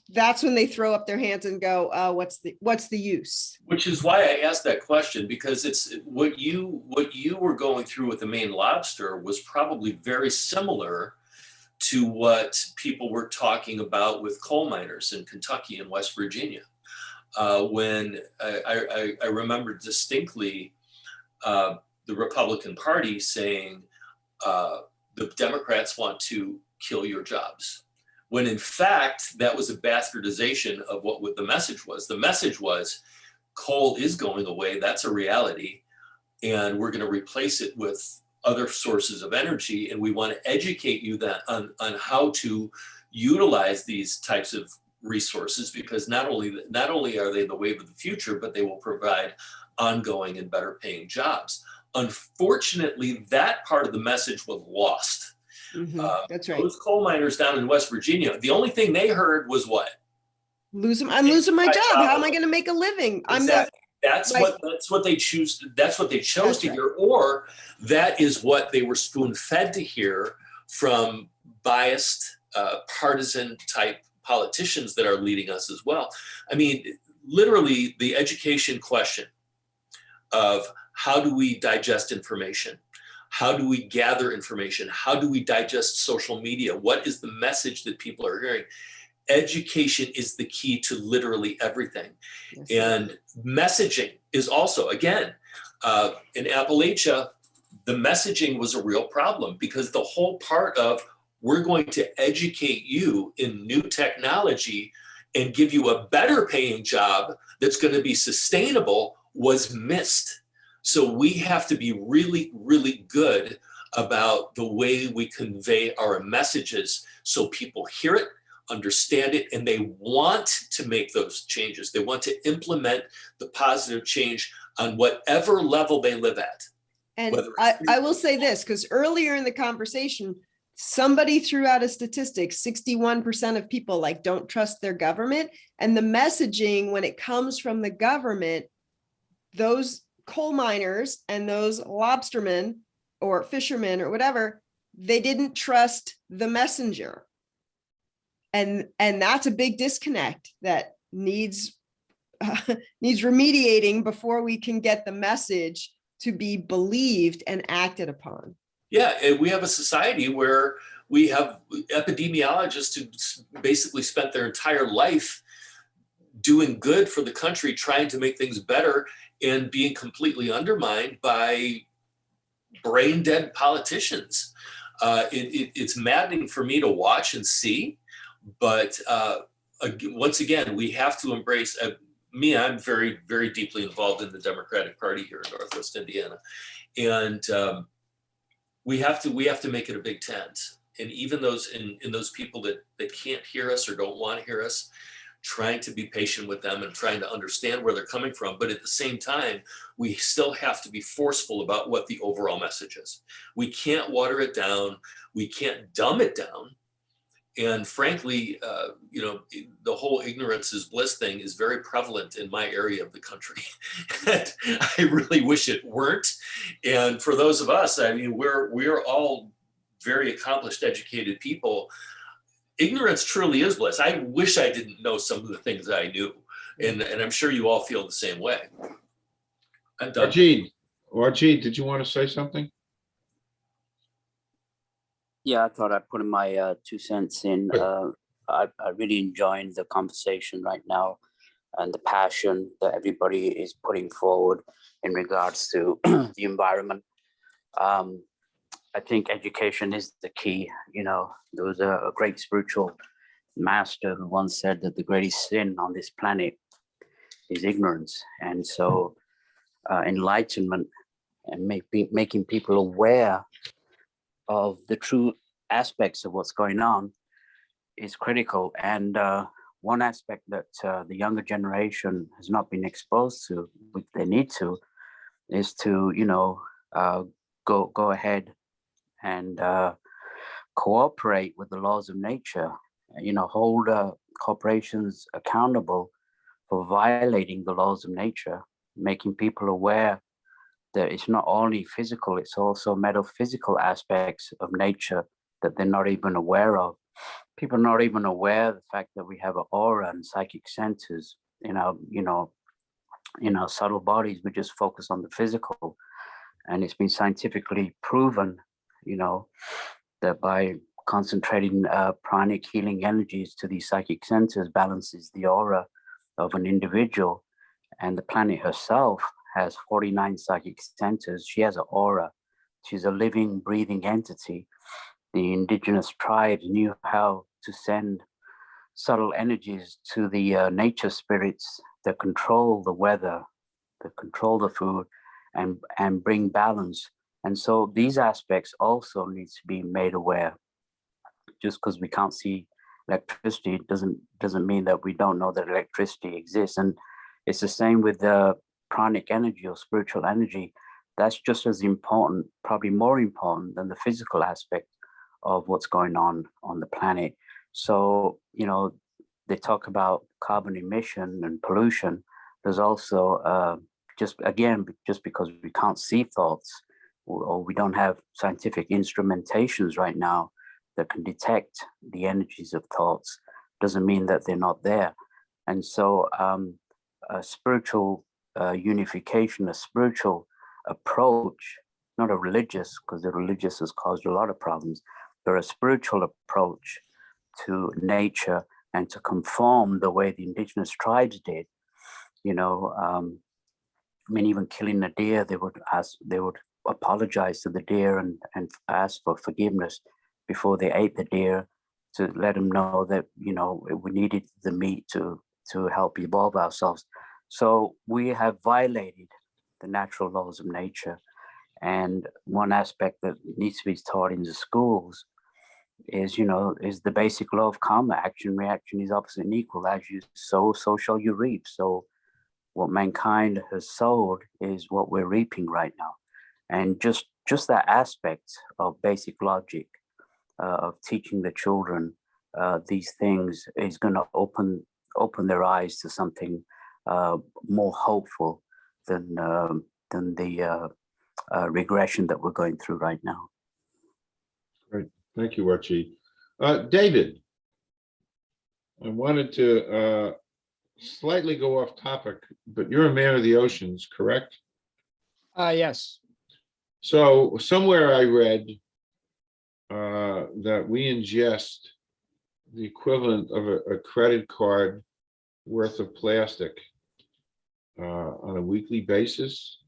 that's when they throw up their hands and go, what's the use? Which is why I asked that question, because it's what you were going through with the Maine lobster was probably very similar to what people were talking about with coal miners in Kentucky and West Virginia. When I remember distinctly the Republican Party saying the Democrats want to kill your jobs. When in fact, that was a bastardization of what the message was. The message was, coal is going away, that's a reality, and we're going to replace it with other sources of energy, and we want to educate you on how to utilize these types of resources, because not only are they the wave of the future, but they will provide ongoing and better paying jobs. Unfortunately, that part of the message was lost. That's right. Those coal miners down in West Virginia, the only thing they heard was what? I'm losing my job. How am I going to make a living? Exactly. That's what they chose to hear, or that is what they were spoon-fed to hear from biased, partisan type politicians that are leading us as well. I mean, literally the education question of how do we digest information? How do we gather information? How do we digest social media? What is the message that people are hearing? Education is the key to literally everything. Yes. And messaging is also, again, In Appalachia, the messaging was a real problem because the whole part of we're going to educate you in new technology and give you a better paying job that's going to be sustainable was missed. So we have to be really, really good about the way we convey our messages so people hear it, understand it, and they want to make those changes. They want to implement the positive change on whatever level they live at. And I will say this, because earlier in the conversation, somebody threw out a statistic, 61% of people like don't trust their government. And the messaging, when it comes from the government, those coal miners and those lobstermen or fishermen or whatever, they didn't trust the messenger. And that's a big disconnect that needs remediating before we can get the message to be believed and acted upon. Yeah, and we have a society where we have epidemiologists who basically spent their entire life doing good for the country, trying to make things better, and being completely undermined by brain dead politicians. It's maddening for me to watch and see, but once again, we have to embrace. I'm very, very deeply involved in the Democratic Party here in Northwest Indiana, and we have to make it a big tent. And even those in those people that can't hear us or don't want to hear us, trying to be patient with them and trying to understand where they're coming from. But at the same time, we still have to be forceful about what the overall message is. We can't water it down. We can't dumb it down. And frankly, the whole ignorance is bliss thing is very prevalent in my area of the country. And I really wish it weren't. And for those of us, I mean, we're all very accomplished, educated people. Ignorance truly is bliss. I wish I didn't know some of the things I knew. And I'm sure you all feel the same way. I'm done. Rajid, did you want to say something? Yeah, I thought I'd put in my 2 cents in. I really enjoying the conversation right now and the passion that everybody is putting forward in regards to the environment. I think education is the key. There was a great spiritual master who once said that the greatest sin on this planet is ignorance. And so enlightenment and making people aware of the true aspects of what's going on is critical. And one aspect that the younger generation has not been exposed to, which they need to, is to, go ahead and cooperate with the laws of nature, hold corporations accountable for violating the laws of nature, making people aware that it's not only physical, it's also metaphysical aspects of nature that they're not even aware of. People are not even aware of the fact that we have an aura and psychic centers in our subtle bodies. We just focus on the physical. And it's been scientifically proven, that by concentrating pranic healing energies to these psychic centers balances the aura of an individual. And the planet herself has 49 psychic centers. She has an aura. She's a living, breathing entity. The indigenous tribes knew how to send subtle energies to the nature spirits that control the weather, that control the food, and bring balance. And so these aspects also need to be made aware. Just because we can't see electricity doesn't mean that we don't know that electricity exists. And it's the same with the pranic energy or spiritual energy. That's just as important, probably more important than the physical aspect of what's going on the planet. So, they talk about carbon emission and pollution. There's also, just because we can't see thoughts or we don't have scientific instrumentations right now that can detect the energies of thoughts, doesn't mean that they're not there. And so a spiritual unification, a spiritual approach, not a religious, because the religious has caused a lot of problems, but a spiritual approach to nature and to conform the way the indigenous tribes did, mean, even killing a deer, they would apologize to the deer and ask for forgiveness before they ate the deer, to let them know that, you know, we needed the meat to help evolve ourselves. So we have violated the natural laws of nature. And one aspect that needs to be taught in the schools is, you know, is the basic law of karma. Action, reaction is opposite and equal. As you sow, so shall you reap. So what mankind has sowed is what we're reaping right now. And just that aspect of basic logic, of teaching the children these things, is going to open their eyes to something more hopeful than the regression that we're going through right now. Great, thank you, Rajid. David, I wanted to slightly go off topic, but you're a man of the oceans, correct? Yes. So somewhere I read that we ingest the equivalent of a credit card worth of plastic on a weekly basis,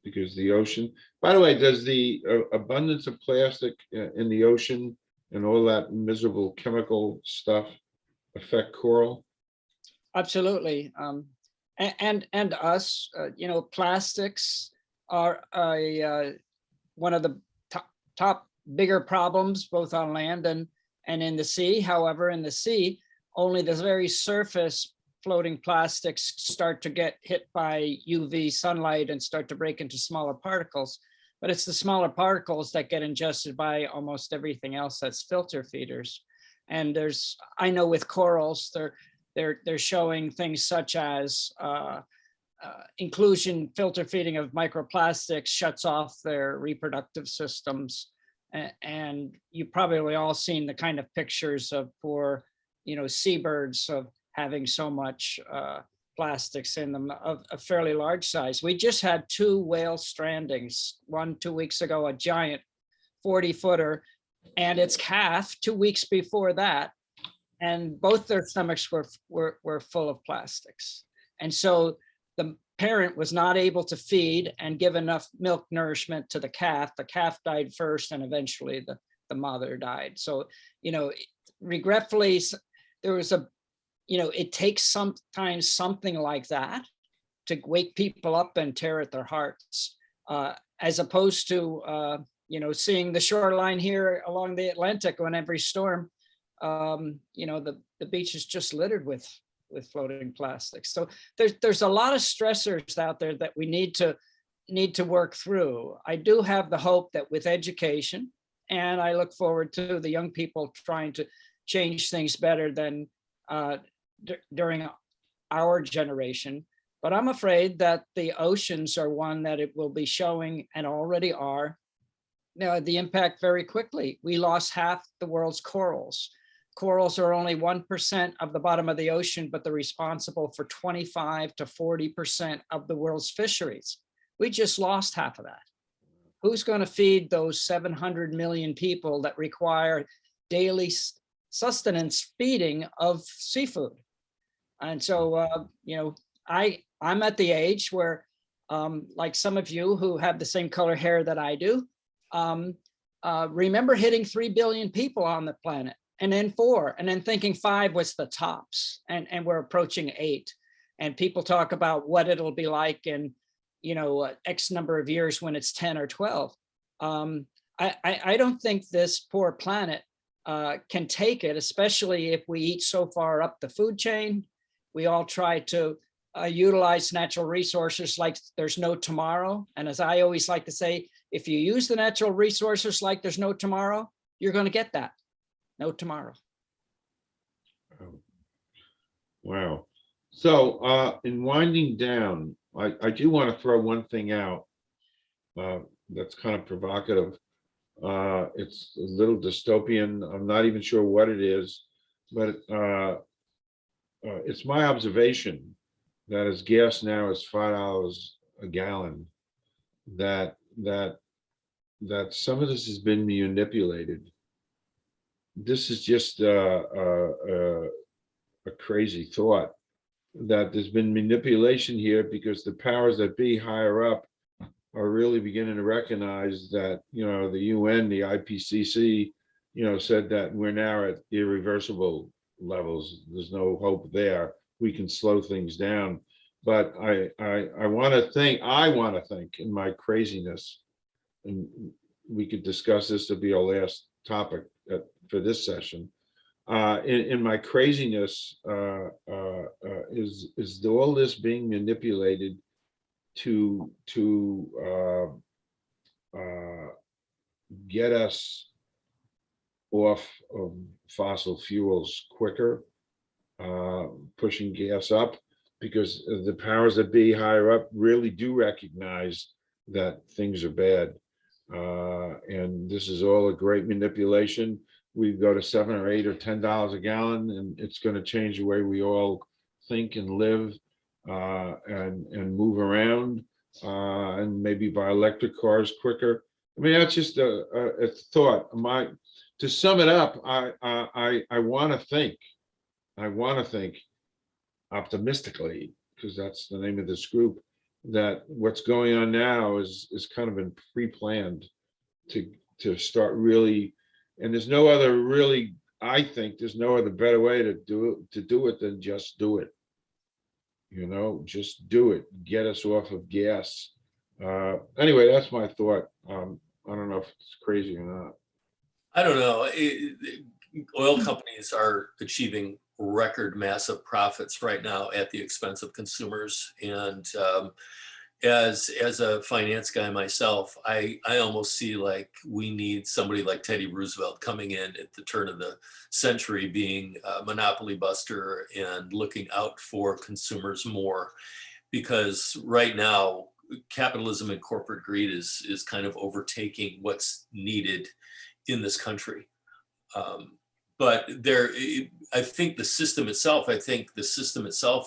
because the ocean, by the way, does the abundance of plastic in the ocean and all that miserable chemical stuff affect coral? Absolutely. And us, you know, plastics are one of the top bigger problems, both on land and in the sea. However, in the sea, only the very surface floating plastics start to get hit by UV sunlight and start to break into smaller particles. But it's the smaller particles that get ingested by almost everything else that's filter feeders. And I know with corals, they're showing things such as inclusion, filter feeding of microplastics shuts off their reproductive systems. And you've probably all seen the kind of pictures of poor, you know, seabirds of having so much plastics in them of a fairly large size. We just had 2 whale strandings, one 2 weeks ago, a giant 40-footer, and its calf 2 weeks before that, and both their stomachs were full of plastics. And so the parent was not able to feed and give enough milk nourishment to the calf. The calf died first, and eventually the mother died. So, you know, regretfully, there was it takes sometimes something like that to wake people up and tear at their hearts, as opposed to, seeing the shoreline here along the Atlantic on every storm. The beach is just littered with floating plastics. So there's a lot of stressors out there that we need to work through. I do have the hope that with education, and I look forward to the young people trying to change things better than during our generation. But I'm afraid that the oceans are one that it will be showing, and already are, the impact very quickly. We lost half the world's corals. Corals are only 1% of the bottom of the ocean, but they're responsible for 25 to 40% of the world's fisheries. We just lost half of that. Who's going to feed those 700 million people that require daily sustenance feeding of seafood? And so, I'm at the age where, like some of you who have the same color hair that I do, remember hitting 3 billion people on the planet, and then 4, and then thinking 5 was the tops, and we're approaching 8. And people talk about what it'll be like in, X number of years when it's 10 or 12. I don't think this poor planet can take it, especially if we eat so far up the food chain. We all try to utilize natural resources like there's no tomorrow. And as I always like to say, if you use the natural resources like there's no tomorrow, you're going to get that. No tomorrow. Wow. So in winding down, I do want to throw one thing out that's kind of provocative. It's a little dystopian. I'm not even sure what it is, but it's my observation that as gas now is $5 a gallon, that some of this has been manipulated. This is just a crazy thought, that there's been manipulation here because the powers that be higher up are really beginning to recognize that, the UN, the IPCC, said that we're now at irreversible levels. There's no hope there. We can slow things down. But I want to think in my craziness, and we could discuss this, to be our last topic for this session. In my craziness, is all this being manipulated to get us off of fossil fuels quicker, pushing gas up, because the powers that be higher up really do recognize that things are bad. And this is all a great manipulation. We go to $7 or $8 or $10 a gallon, and it's going to change the way we all think and live, and move around, and maybe buy electric cars quicker. I mean, that's just a thought. To sum it up, I want to think optimistically, because that's the name of this group, that what's going on now is kind of been pre-planned to start really, and there's no other really, I think there's no other better way to do it than just do it. Just do it. Get us off of gas. Anyway, that's my thought. I don't know if it's crazy or not. I don't know. Oil companies are achieving record massive profits right now at the expense of consumers. And as a finance guy myself, I almost see like we need somebody like Teddy Roosevelt coming in at the turn of the century, being a monopoly buster and looking out for consumers more, because right now capitalism and corporate greed is kind of overtaking what's needed in this country. But I think the system itself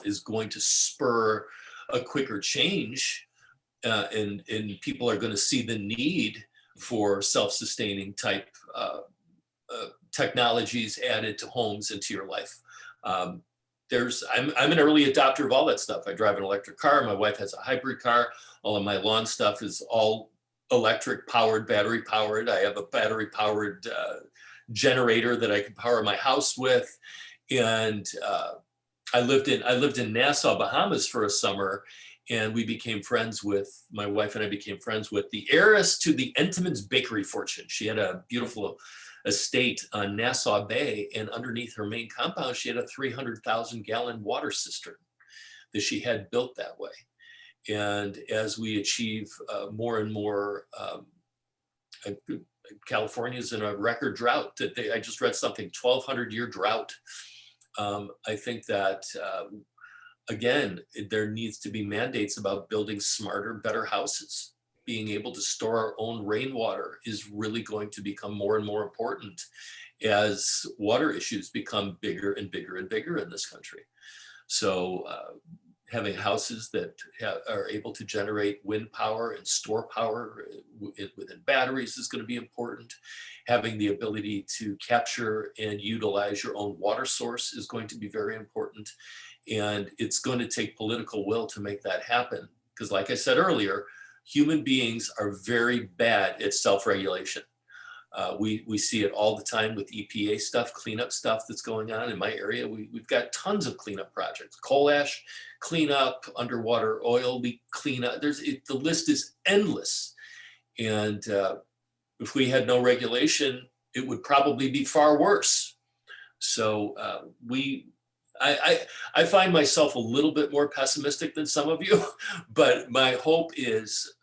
is going to spur a quicker change, and people are going to see the need for self-sustaining type technologies added to homes into your life. I'm an early adopter of all that stuff. I drive an electric car. My wife has a hybrid car. All of my lawn stuff is all electric powered, battery powered. I have a battery powered generator that I can power my house with. And I lived in Nassau, Bahamas for a summer, and my wife and I became friends with the heiress to the Entenmann's bakery fortune. She had a beautiful estate on Nassau Bay, and underneath her main compound, she had a 300,000 gallon water cistern that she had built that way. And as we achieve more and more, California's in a record drought. I just read something, 1,200-year drought. I think that, again, there needs to be mandates about building smarter, better houses. Being able to store our own rainwater is really going to become more and more important as water issues become bigger and bigger and bigger in this country. So having houses that are able to generate wind power and store power within batteries is going to be important. Having the ability to capture and utilize your own water source is going to be very important. And it's going to take political will to make that happen. Because like I said earlier, human beings are very bad at self-regulation. We see it all the time with EPA stuff, cleanup stuff that's going on in my area. We've got tons of cleanup projects, coal ash cleanup, underwater oil leak cleanup. The list is endless. And if we had no regulation, it would probably be far worse. So I find myself a little bit more pessimistic than some of you, but my hope is,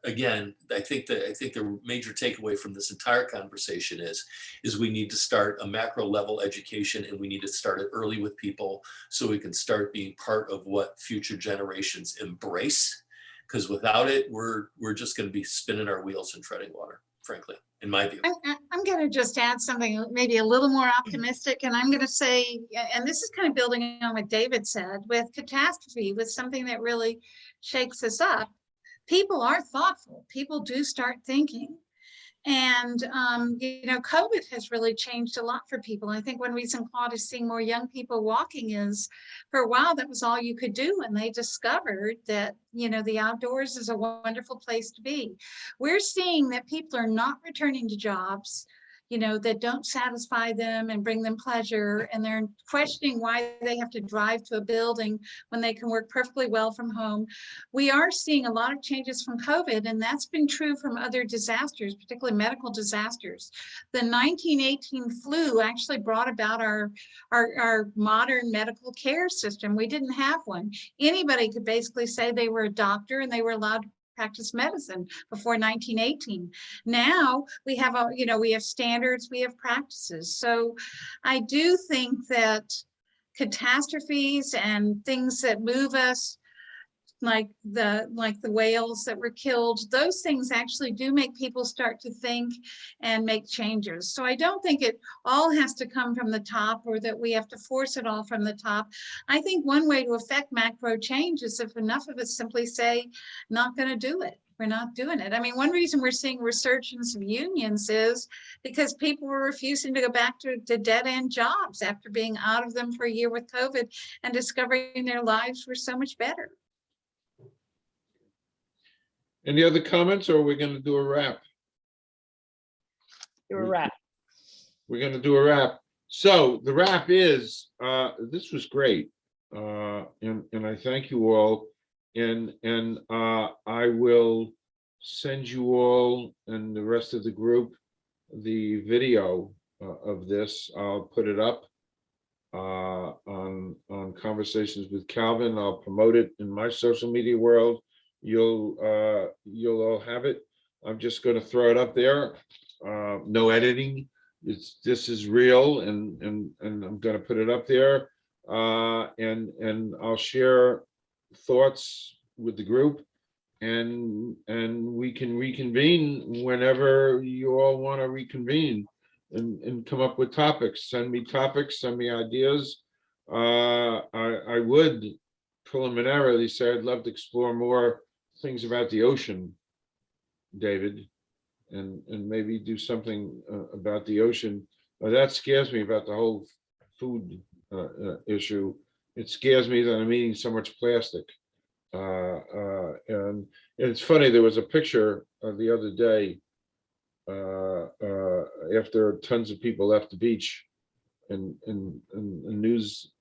again, I think the major takeaway from this entire conversation is we need to start a macro level education, and we need to start it early with people so we can start being part of what future generations embrace. Because without it, we're just going to be spinning our wheels and treading water, frankly, in my view. I'm going to just add something maybe a little more optimistic, and I'm going to say, and this is kind of building on what David said, with catastrophe, with something that really shakes us up, people are thoughtful. People do start thinking. And, COVID has really changed a lot for people. I think one reason Claude is seeing more young people walking is for a while, that was all you could do. And they discovered that, the outdoors is a wonderful place to be. We're seeing that people are not returning to jobs, that don't satisfy them and bring them pleasure. And they're questioning why they have to drive to a building when they can work perfectly well from home. We are seeing a lot of changes from COVID, and that's been true from other disasters, particularly medical disasters. The 1918 flu actually brought about our modern medical care system. We didn't have one. Anybody could basically say they were a doctor and they were allowed to practice medicine before 1918. Now we have we have standards, we have practices. So I do think that catastrophes and things that move us, like the whales that were killed, those things actually do make people start to think and make changes. So I don't think it all has to come from the top, or that we have to force it all from the top. I think one way to affect macro change is if enough of us simply say, not going to do it. We're not doing it. I mean, one reason we're seeing resurgence of unions is because people were refusing to go back to dead-end jobs after being out of them for a year with COVID and discovering their lives were so much better. Any other comments, or are we going to do a wrap? Do a wrap. We're going to do a wrap. So the wrap is, this was great. And I thank you all. And I will send you all and the rest of the group the video of this. I'll put it up on Conversations with Calvin. I'll promote it in my social media world. You'll all have it. I'm just going to throw it up there. No editing. This is real, and I'm going to put it up there. And I'll share thoughts with the group, and we can reconvene whenever you all want to reconvene and come up with topics. Send me topics. Send me ideas. I would preliminarily say I'd love to explore more things about the ocean, David, and maybe do something about the ocean. That scares me about the whole food issue. It scares me that I'm eating so much plastic. And it's funny, there was a picture the other day after tons of people left the beach, and a news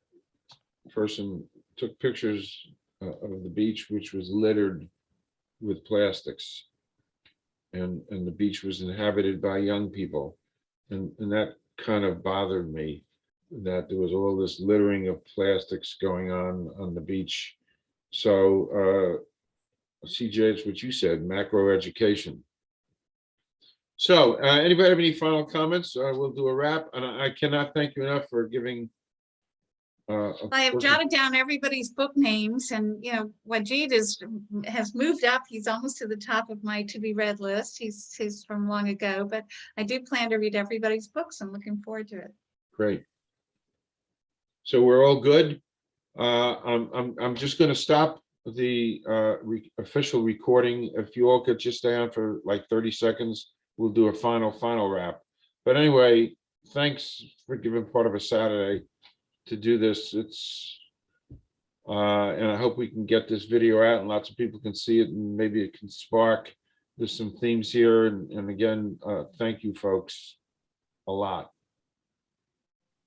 person took pictures of the beach, which was littered with plastics, and the beach was inhabited by young people, and that kind of bothered me, that there was all this littering of plastics going on the beach. So CJ, it's what you said, macro education. So anybody have any final comments? We'll do a wrap, and I cannot thank you enough for giving I have jotted down everybody's book names, and Rajid has moved up. He's almost to the top of my to be read list. He's from long ago, but I do plan to read everybody's books. I'm looking forward to it. Great. So we're all good. I'm just going to stop the official recording. If you all could just stay on for like 30 seconds, we'll do a final wrap. But anyway, thanks for giving part of a Saturday to do this. It's and I hope we can get this video out and lots of people can see it, and maybe it can spark. There's some themes here, and again, thank you folks a lot.